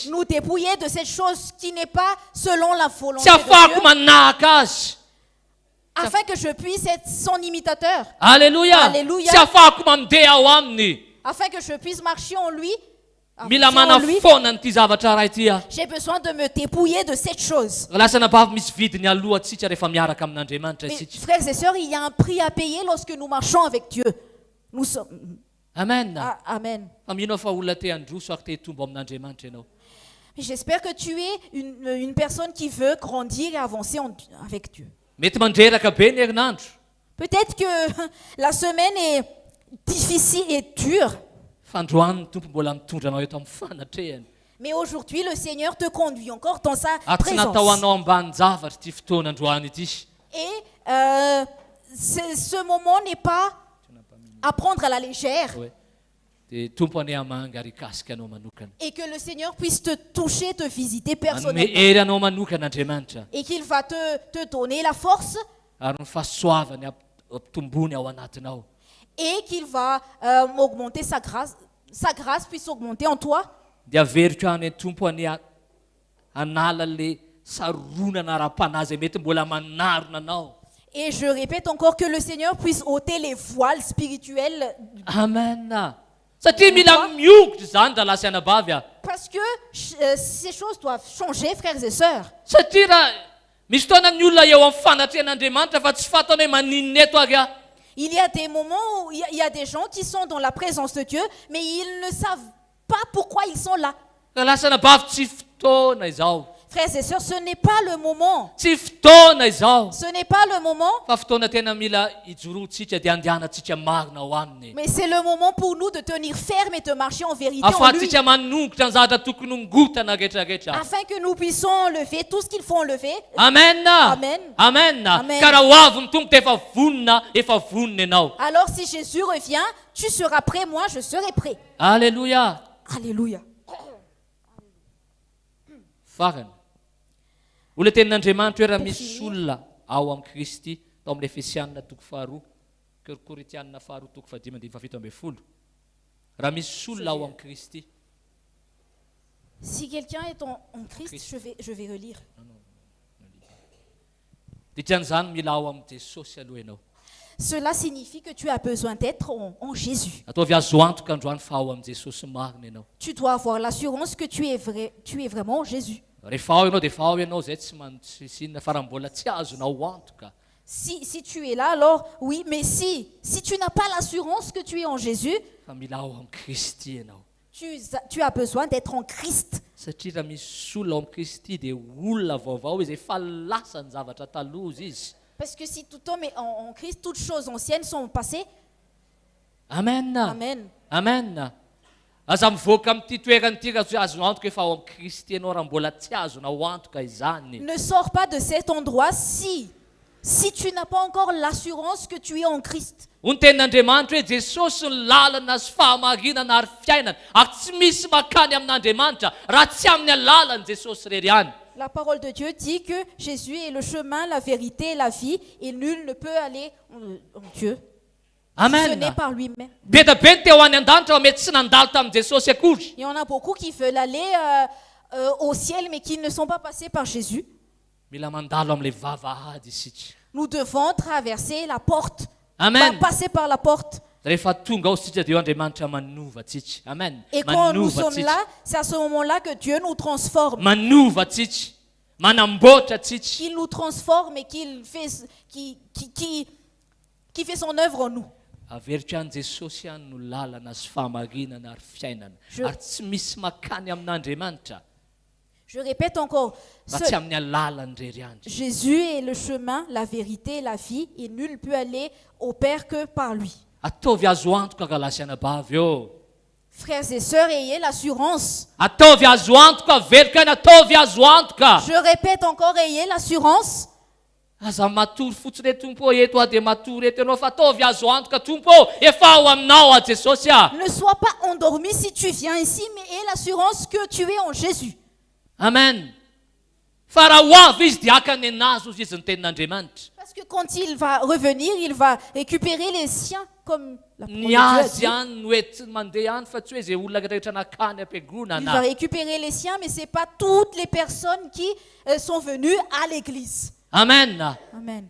Nous dépouiller de cette chose qui n'est pas selon la volonté de Dieu, afin que je puisse être son imitateur. Alléluia. Alléluia. Afin que je puisse marcher en lui. J'ai besoin de me dépouiller de cette chose. Mais, frères et sœurs, il y a un prix à payer lorsque nous marchons avec Dieu. Nous sommes... Amen. Amen. J'espère que tu es une personne qui veut grandir et avancer avec Dieu. Peut-être que la semaine est difficile et dure. Mais aujourd'hui, le Seigneur te conduit encore dans sa présence. Et ce moment n'est pas à prendre à la légère. Et que le Seigneur puisse te toucher, te visiter personnellement. Et qu'il va te donner la force. Et qu'il va augmenter sa grâce puisse augmenter en toi. Et je répète encore que le Seigneur puisse ôter les voiles spirituels. Amen. Parce que ces choses doivent changer, frères et sœurs. Il y a des moments où il y a des gens qui sont dans la présence de Dieu, mais ils ne savent pas pourquoi ils sont là. Frères et sœurs, ce n'est pas le moment. Ce n'est pas le moment. Mais c'est le moment pour nous de tenir ferme et de marcher en vérité en lui. Afin que nous puissions lever tout ce qu'il faut enlever. Amen. Amen. Amen. Amen. Alors si Jésus revient, tu seras prêt, moi je serai prêt. Alléluia. Alléluia. Farany. Olona tenin'Andriamanitra hoe raha misy olona ao amin'ny Kristy tao amin'ny Efesianina toko faharoa, Korintianina faharoa toko fahadimy andimy fafito ambin'ny folo. Raha misy olona ao amin'ny Kristy Si quelqu'un est en Christ, je vais relire. Cela signifie que tu as besoin d'être en Jésus. Tu dois avoir l'assurance que tu es vraiment en Jésus. Si tu es là, alors oui, mais si tu n'as pas l'assurance que tu es en Jésus, tu as besoin d'être en Christ. Parce que si tout homme est en Christ, toutes choses anciennes sont passées. Amen. Amen. Amen. Aza mivoaka amin'ity toeranyity ka azo antoka efa ao amin'ny Kristy ianao raha mbola tsy azonao antoka izany. Ne sors pas de cet endroit si tu n'as pas encore l'assurance que tu es en Christ. Ny tenin'Andriamanitra hoe Jesosy ny lalana sy fahamarinana ary fiainana ary tsy misy makany amin'Andriamanitra raha tsy amin'ny alalany Jesosy rery ihany. La parole de Dieu dit que Jésus est le chemin, la vérité et la vie et nul ne peut aller en Dieu. Amen. Ce n'est par lui-même. Be da be ny teo any an-danitra mety tsy nandalo tamin'i Jesosy akory. Il y en a beaucoup qui veulent aller au ciel mais qui ne sont pas passés par Jésus. Mila mandalo amin'ilay vavahady isika. Nous devons traverser la porte. Amen. Passer par la porte. Rehefa tonga ao isika dia Andriamanitra manova antsika. Amen. Et quand nous sommes là, c'est à ce moment-là que Dieu nous transforme. Manova antsika. Manamboatra antsika. Il nous transforme et qui fait son œuvre en nous. Averitra an Jesosy ihany no lalana sy fahamarinana ary fiainana. Ary tsy misy makany amin'Andriamanitra. Je répète encore, Jésus est le chemin, la vérité et la vie, et nul ne peut aller au Père que par lui. Frères et sœurs, ayez l'assurance. Je répète encore, ayez l'assurance. Ne sois pas endormi si tu viens ici, mais aie l'assurance que tu es en Jésus. Amen. Parce que quand il va revenir, il va récupérer les siens comme la parole de Dieu a dit. Il va récupérer les siens, mais ce n'est pas toutes les personnes qui sont venues à l'église. Amen. Amen.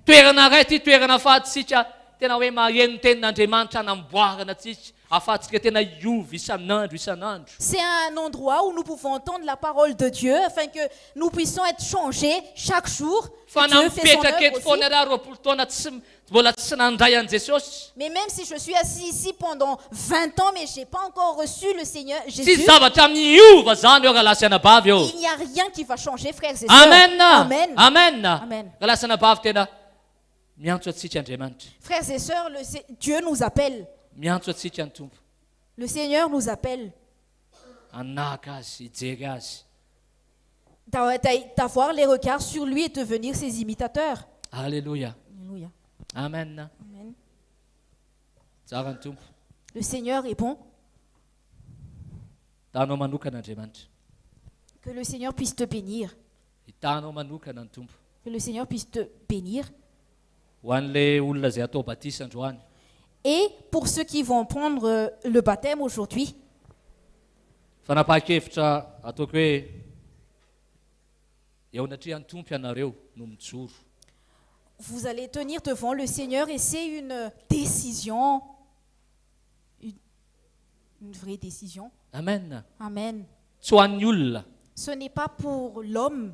C'est un endroit où nous pouvons entendre la parole de Dieu afin que nous puissions être changés chaque jour. Dieu fait son œuvre aussi. Mais même si je suis assis ici pendant 20 ans, mais je n'ai pas encore reçu le Seigneur Jésus, il n'y a rien qui va changer, frères et sœurs. Amen. Amen. Amen. Amen. Frères et sœurs, Dieu nous appelle. Le Seigneur nous appelle d'avoir les regards sur lui et devenir ses imitateurs. Alléluia. Alléluia. Amen. Amen. Le Seigneur est bon. Que le Seigneur puisse te bénir. Que le Seigneur puisse te bénir. Et pour ceux qui vont prendre le baptême aujourd'hui, vous allez tenir devant le Seigneur et c'est une décision, une vraie décision. Amen. Amen. Ce n'est pas pour l'homme.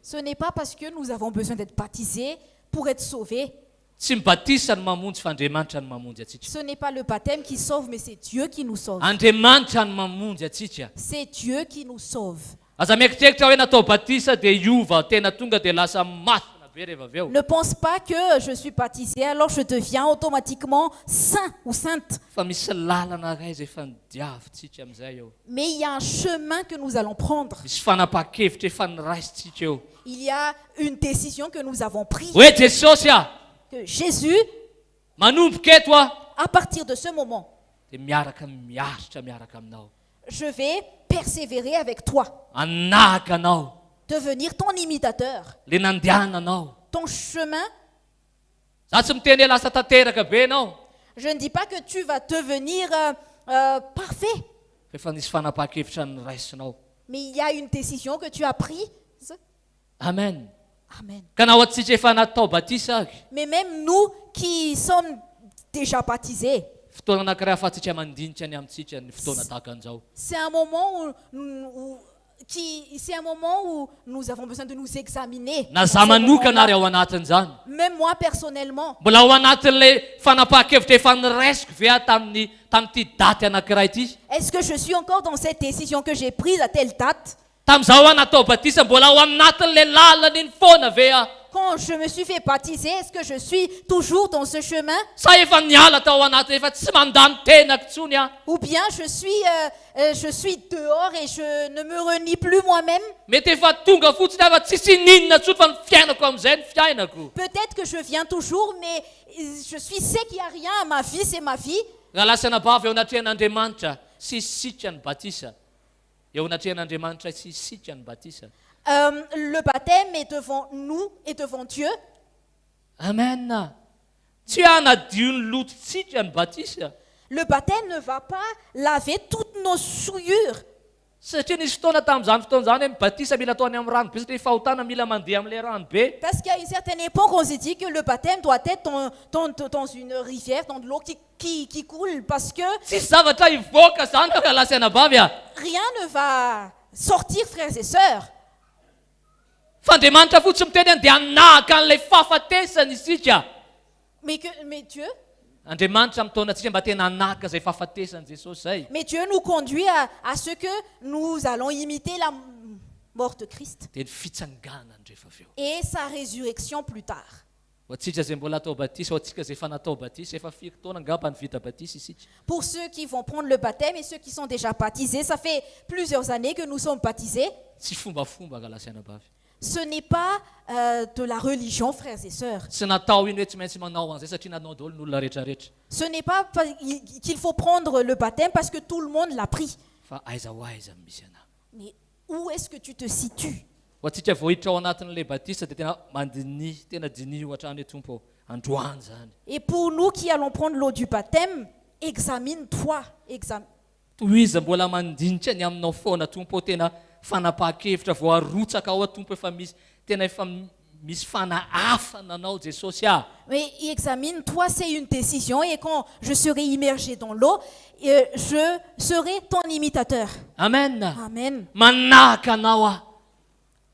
Ce n'est pas parce que nous avons besoin d'être baptisés pour être sauvés. Ce n'est pas le baptême qui sauve, mais c'est Dieu qui nous sauve. C'est Dieu qui nous sauve. Ne pense pas que je suis baptisé, alors je deviens automatiquement saint ou sainte. Mais il y a un chemin que nous allons prendre. Il y a une décision que nous avons prise. Que Jésus, à partir de ce moment, je vais persévérer avec toi. Devenir ton imitateur. Ton chemin. Je ne dis pas que tu vas devenir parfait. Mais il y a une décision que tu as prise. Amen. Amen. Mais Mais même nous qui sommes déjà baptisés, c'est un moment c'est un moment où nous avons besoin de nous examiner. Dans ce moment-là. Même moi personnellement. Est-ce que je suis encore dans cette décision que j'ai prise à telle date? Quand je me suis fait baptiser, est-ce que je suis toujours dans ce chemin? Ou bien je suis dehors et je ne me renie plus moi-même? Peut-être que je viens toujours, mais je suis ce qu'il n'y a rien à ma vie, c'est ma vie. Le baptême est devant nous et devant Dieu. Amen. Le baptême ne va pas laver toutes nos souillures. Parce qu'il y a une certaine époque, on s'est dit que le baptême doit être dans une rivière, dans de l'eau qui coule, parce que rien ne va sortir, frères et sœurs. Mais Dieu, nous conduit à ce que nous allons imiter la mort de Christ et sa résurrection plus tard. Pour ceux qui vont prendre le baptême et ceux qui sont déjà baptisés, ça fait plusieurs années que nous sommes baptisés. Ce n'est pas de la religion, frères et sœurs. Ce n'est pas qu'il faut prendre le baptême parce que tout le monde l'a pris. Mais où est-ce que tu te situes? Et pour nous qui allons prendre l'eau du baptême, examine-toi. Mais examine-toi, c'est une décision, et quand je serai immergé dans l'eau, je serai ton imitateur. Amen. Amen.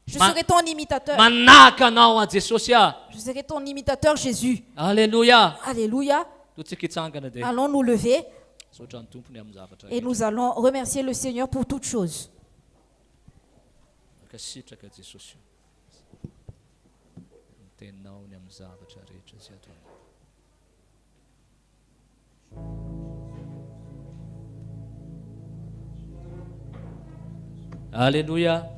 Je serai ton imitateur. Je serai ton imitateur, Jésus. Alléluia. Alléluia. Allons nous lever et nous allons remercier le Seigneur pour toutes choses. Alléluia.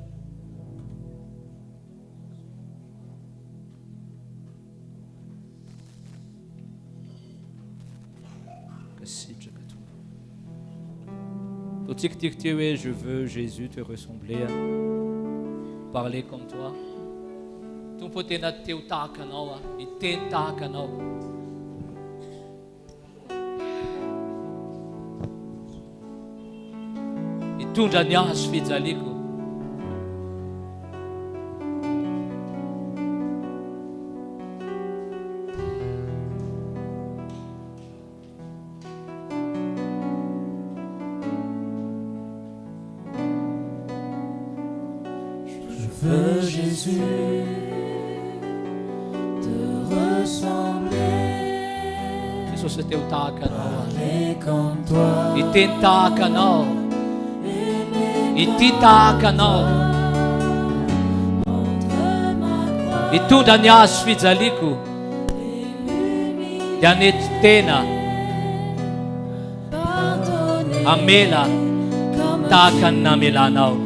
Je veux, Jésus, te ressembler, parler comme toi. Tu peux te teu takanawa, e te takanawa. E tu danias fizaliko. Jésus, te ressembler, parler comme toi, montre ma croix, et tout danias fizaliko, pardonner, amela, takana melanao.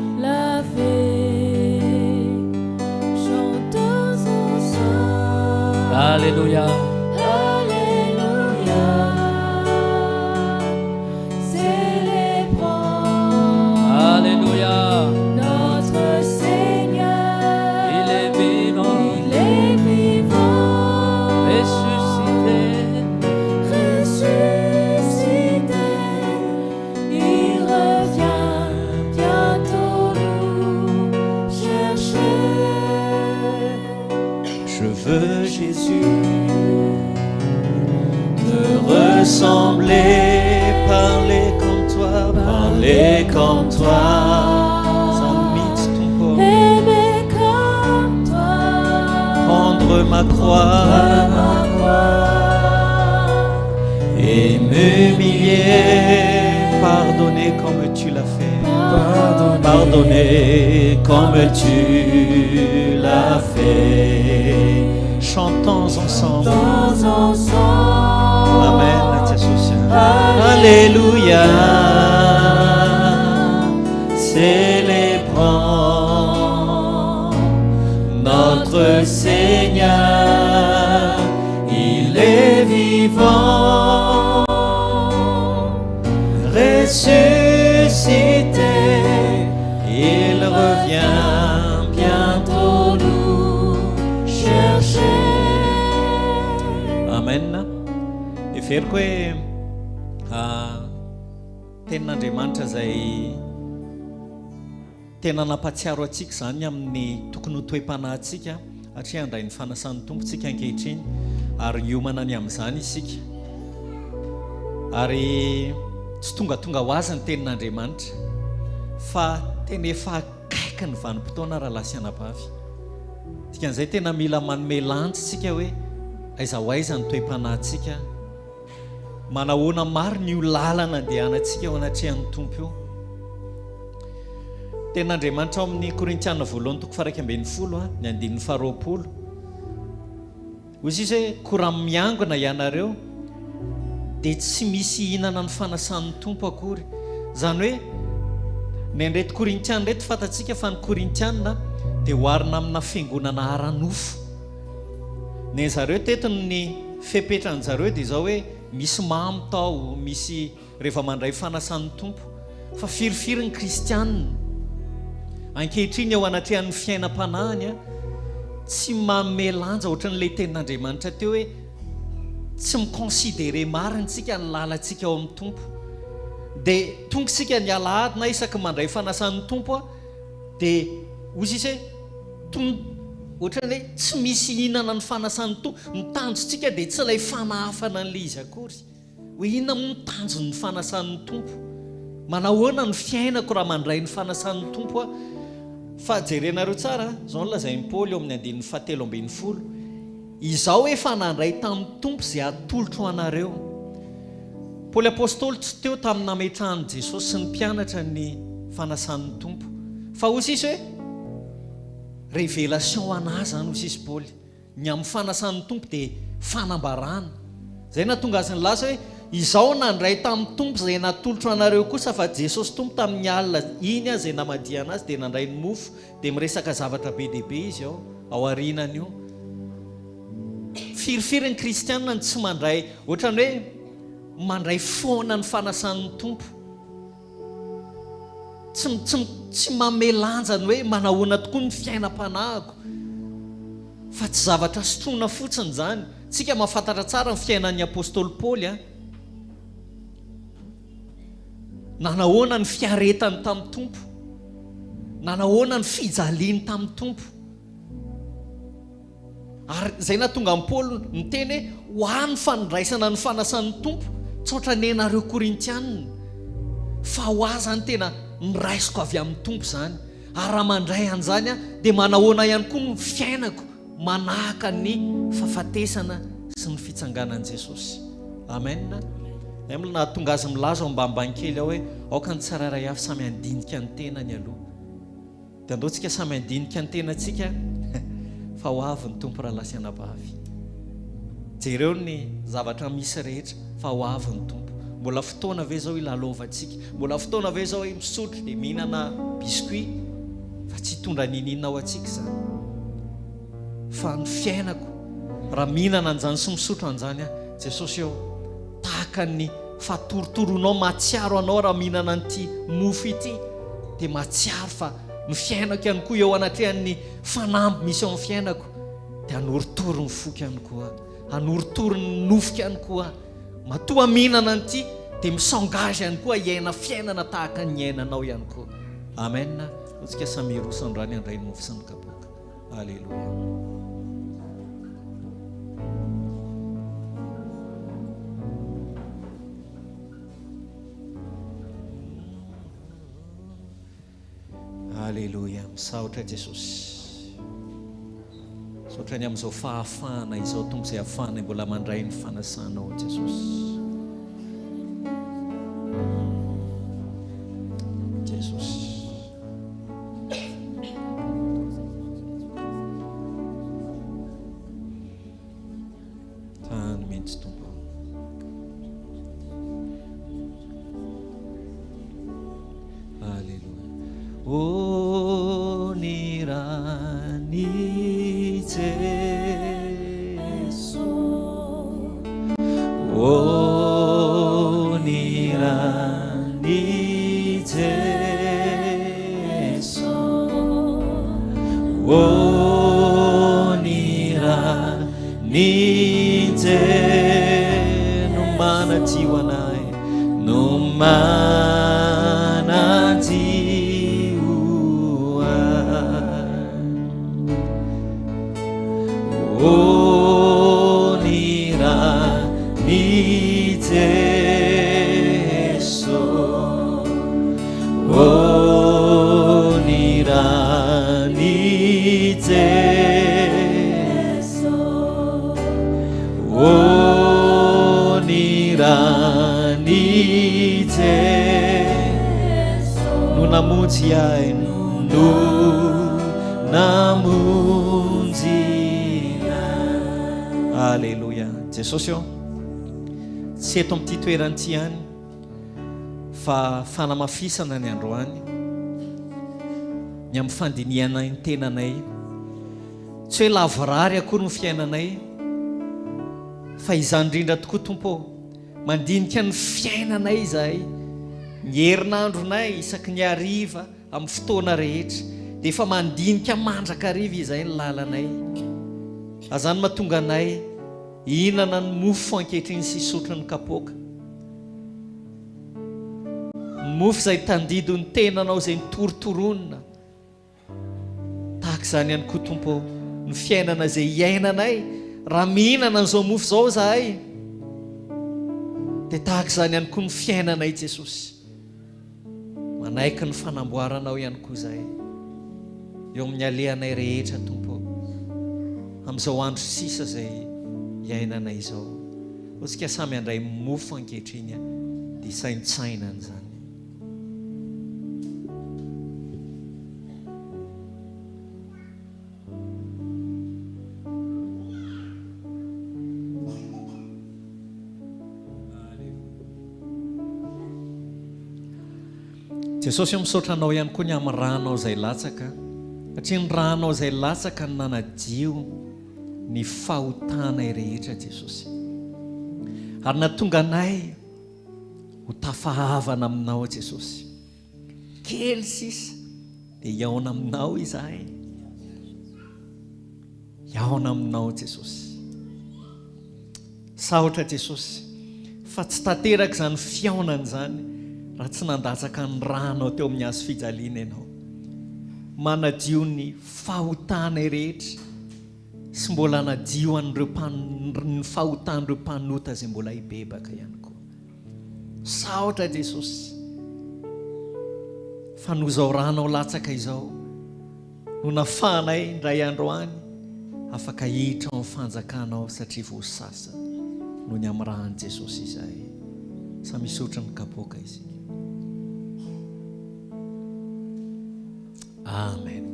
Alléluia. Alléluia. Célébrons. Alléluia. Notre Seigneur. Il est vivant. Il est vivant. Ressuscité. Ressuscité. aimer comme toi. Aimer comme toi. Prendre ma croix et m'humilier. Pardonner comme tu l'as fait. Pardonner comme tu l'as fait. Chantons ensemble. Amen. Alléluia. Célébrons notre Seigneur. Il est vivant, ressuscité. Il revient bientôt nous chercher. Amen. Eferiko hoe tenin'Andriamanitra zay tena nampatsiaro atsika zany amin'ny tokony ho toe-panahintsika hatria andray ny fanasan'ny tompontsika ankehitriny ary hiomana ny amin'izany isika ary tsy tonga ho azy ny tenin'Andriamanitra fa tena efa akaiky ny vanim-potoana raha lasianabavy dikan'izay tena mila manome lantsy tsika hoe aiza ho aiza ny toe-panahintsika manahoana maro ny io lalana andehanantsika ao anatrehan'ny tompo io. Tenin'Andriamanitra ao amin'ny Korintiana voalohany toko 1:20 ny 2:20 hozy izy hoe koa raha miangona ianareo dia tsy misy hihinana ny fanasan'ny tompo akory. Zany hoe ny andreto Korintiana reto fantatsika fa ny Korintiana dia hoarina amina fiangonana ara-nofo. Ny zareo tetiny ny fepetrany zareo dia izao hoe misy mamy tao, misy rehefa mandray fanasan'ny tompo fa firifiry ny kristianina ankehitriny ao anatrehan'ny fiainam-panahiny tsy manome lanja ohatran'ilay tenin'Andriamanitra teo hoe tsy mikonsidere mariny tsika ny lalantsika ao amin'ny tompo dia tonga isika ny alahady na isaky mandray fanasan'ny tompo dia ozy izy hoe ohatran'ny hoe tsy misy hinana ny fanasan'ny tompo. Ny tanjontsika dia tsy ilay fanahafana an'ilay izy akory hoe inona moa ny tanjon'ny fanasan'ny tompo, manahoana ny fiainako raha mandray ny fanasan'ny tompo fa jerenareo tsara zao nolazain'ny Paoly eo amin'ny 7:20 izao efa nandray tamin'ny tompo izay atolotro anareo. Paoly apôstôly tsy teo tamin'ny nametrahan'i Jesosy sy ny mpianatra ny fanasan'ny tompo fa hozy izy hoe révélation ho anazy zany hozy izy Paoly ny amin'ny fanasan'ny tompo dia fanambarana. Zay nahatonga azy ny laza hoe izao nandray tamin'ny tompo izay natolotro anareo kosa fa Jesosy tompo tamin'ny alina iny izay namadia anazy dia nandray ny mofo dia miresaka zavatra be dia be izy ao arinany io. Firifiry ny kristianina ny tsy mandray ohatran'ny hoe mandray foana ny fanasan'ny tompo, tsy manome lanjany hoe manahoana tokoa ny fiainam-panahiko fa tsy zavatra sotroina fotsiny zany. Tsika mahafantatra tsara ny fiainan'ny apôstôly Paoly nanahoana ny fiaretany tamin'ny tompo, nanahoana ny fijaliany tamin'ny tompo ary zay nahatonga amin'ny Paoly miteny hoe ho any fanondraisana ny fanasan'ny tompo tsy ohatra ny anareo Korintianina fa ho azany tena niraisiko avy amin'ny tompo zany ary raha mandray an'izany dia manahoana ihany koa ny fiainako manahaka ny fahafatesana sy ny fitsanganan'i Jesosy. Amen. Nahatonga azy milaza ao ambanimbany ao hoe aoka ny tsiraray avy samy andinika ny tenany aloha dia andao tsika samy andinika ny tenantsika fa ho avy ny tompo raha lasianabavy. Jereo ny zavatra misy rehetra fa ho avy ny tompo. Mbola fotoana ve zao ilalovantsika, mbola fotoana ve zao hoe misotro dia mihinana biscuit fa tsy hitondra ninina ao atsika zany fa ny fiainako raha mihinana an'izany sy misotro an'izany Jesosy eo tahaka ny fatoritoronao matsiaro anao raha mihinana an'ity mofo ity dia matsiaro fa ny fiainako ihany koa eo anatrehan'ny fanamby misy ao amin'ny fiainako dia anoritoro ny foka ihany koa, anoritoro ny nofika ihany koa. Matoa mihinana an'ity dia misengage ihany koa hiaina fiainana tahaka ny iainanao ihany koa. Amen. Tsika samy irosany rany andray ny mofo sy ny kapoaka. Alleluia. Alleluia. Misaotra Jesosy. Saotrany amin'izao fahafahana izao tompo izay ahafahana mbola mandray ny fanasanao Jesosy. Alleluia. Jesosy io tsy eto amin'ity toeran'ity ihany fa fanamafisana ny androany ny amin'ny fandiniana ny tenanay, tsy hoe lavorary akory ny fiainanay fa izany indrindra tokoa Tompo, mandinika ny fiainanay izahay, ny herinandronay isaky ny hariva amin'ny fotoana rehetra dia efa mandinika mandrakariva izahay ny lalanay. Azany mahatonga anay hihinana ny mofo ankehitriny sy sotro ny kapoaka, mofo izay tandido ny tenanao izay nitorotoronina. Tahaka izany ihany koa Tompo ny fiainana izay iainanay raha mihinana an'izao mofo izao zahay, dia tahaka izany ihany koa ny fiainanay Jesosy, manaiky ny fanamboaranao ihany koa zahay eo amin'ny alehanay rehetra Tompo, amin'izao andro sisa izay iainanay izao. Otsika samy handray mofo ankehitriny dia saintsainana izany. Jesosy misaotranao ihany koa ny amin'ny ranao izay latsaka, satria ny ranao izay latsaka ny nanadio ny fahotanay rehetra Jesosy, ary nahatonga anay ho tafahavana aminao Jesosy. Kely sisa dia iaona aminao izahay, iaona aminao Jesosy. Saotra Jesosy fa tsy tanteraka izany fiaonana izany raha tsy nandatsaka ny ranao teo amin'ny hazo fijaliana ianao, manadio ny fahotanay rehetra sy mbola nadio ny fahotan'ireo mpanota izay mbola hibebaka ihany koa. Saotra Jesosy fa noho izao ranao latsaka izao no nafahanay indray andro any afaka hiditra amin'ny fanjakanao satria voasasa noho ny amin'ny rahany Jesosy izahay. Sa misotra ny kapoaka izy. Amen.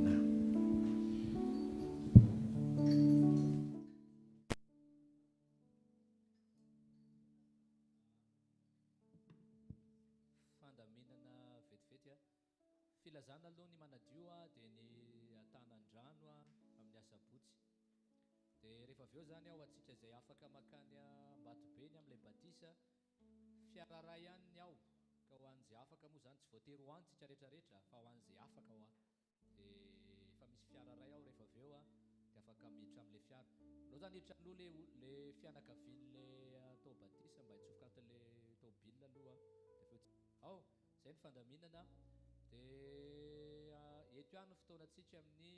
Fandaminana vetivety filazana aloha ny manadio dia ny atanandrano amin'ny asabotsy, dia rehefa avy eo zany ao atsika izay afaka makany Mbatobeny amin'ilay batisa fiara ray ihany ny ao, ka ho an'izay afaka moa zany tsy voatery ho antsika rehetrarehetra fa ho an'izay afaka ho dia efa misy fiara ray ao. Rehefa avy eo dia afaka miditra amin'ilay fiara. Aleo zany hiditra aloha le fianakavian'ilay tao batisa mba hitsofoka anatin'ilay tômôbila aloha ao. Izay ny fandaminana dia eto ihany ny fotoanantsika amin'ny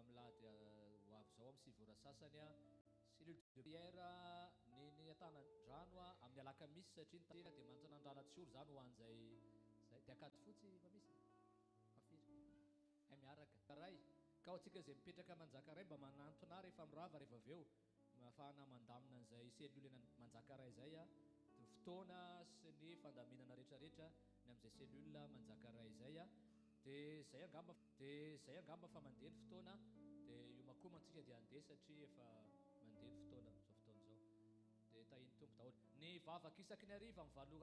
milady ho avy izao amin'ny sivora sasany cellule de prière ny atanandrano amin'ny alakamisy, satria ny tena dia mantsanandrana tsy olo zany ho an'izay dia akaty fotsy mba misy afiry miaraka ray ka atsika izay mipetraka manjaka ray mba manantona rehefa mirava rehefa avy eo mahafahana mandamina an'izay selula manjaka ray zay a fotoana sy ny fandaminana rehetrarehetra ny amin'izay selula manjaka ray zay a dia zay angamba fa mandeha ny fotoana dia io makomantsika dia andeha satria efa mandeha ny fotoana zao fotoana zao dia tahiny tompo daholo ny vavaka isaky ny hariva mivalo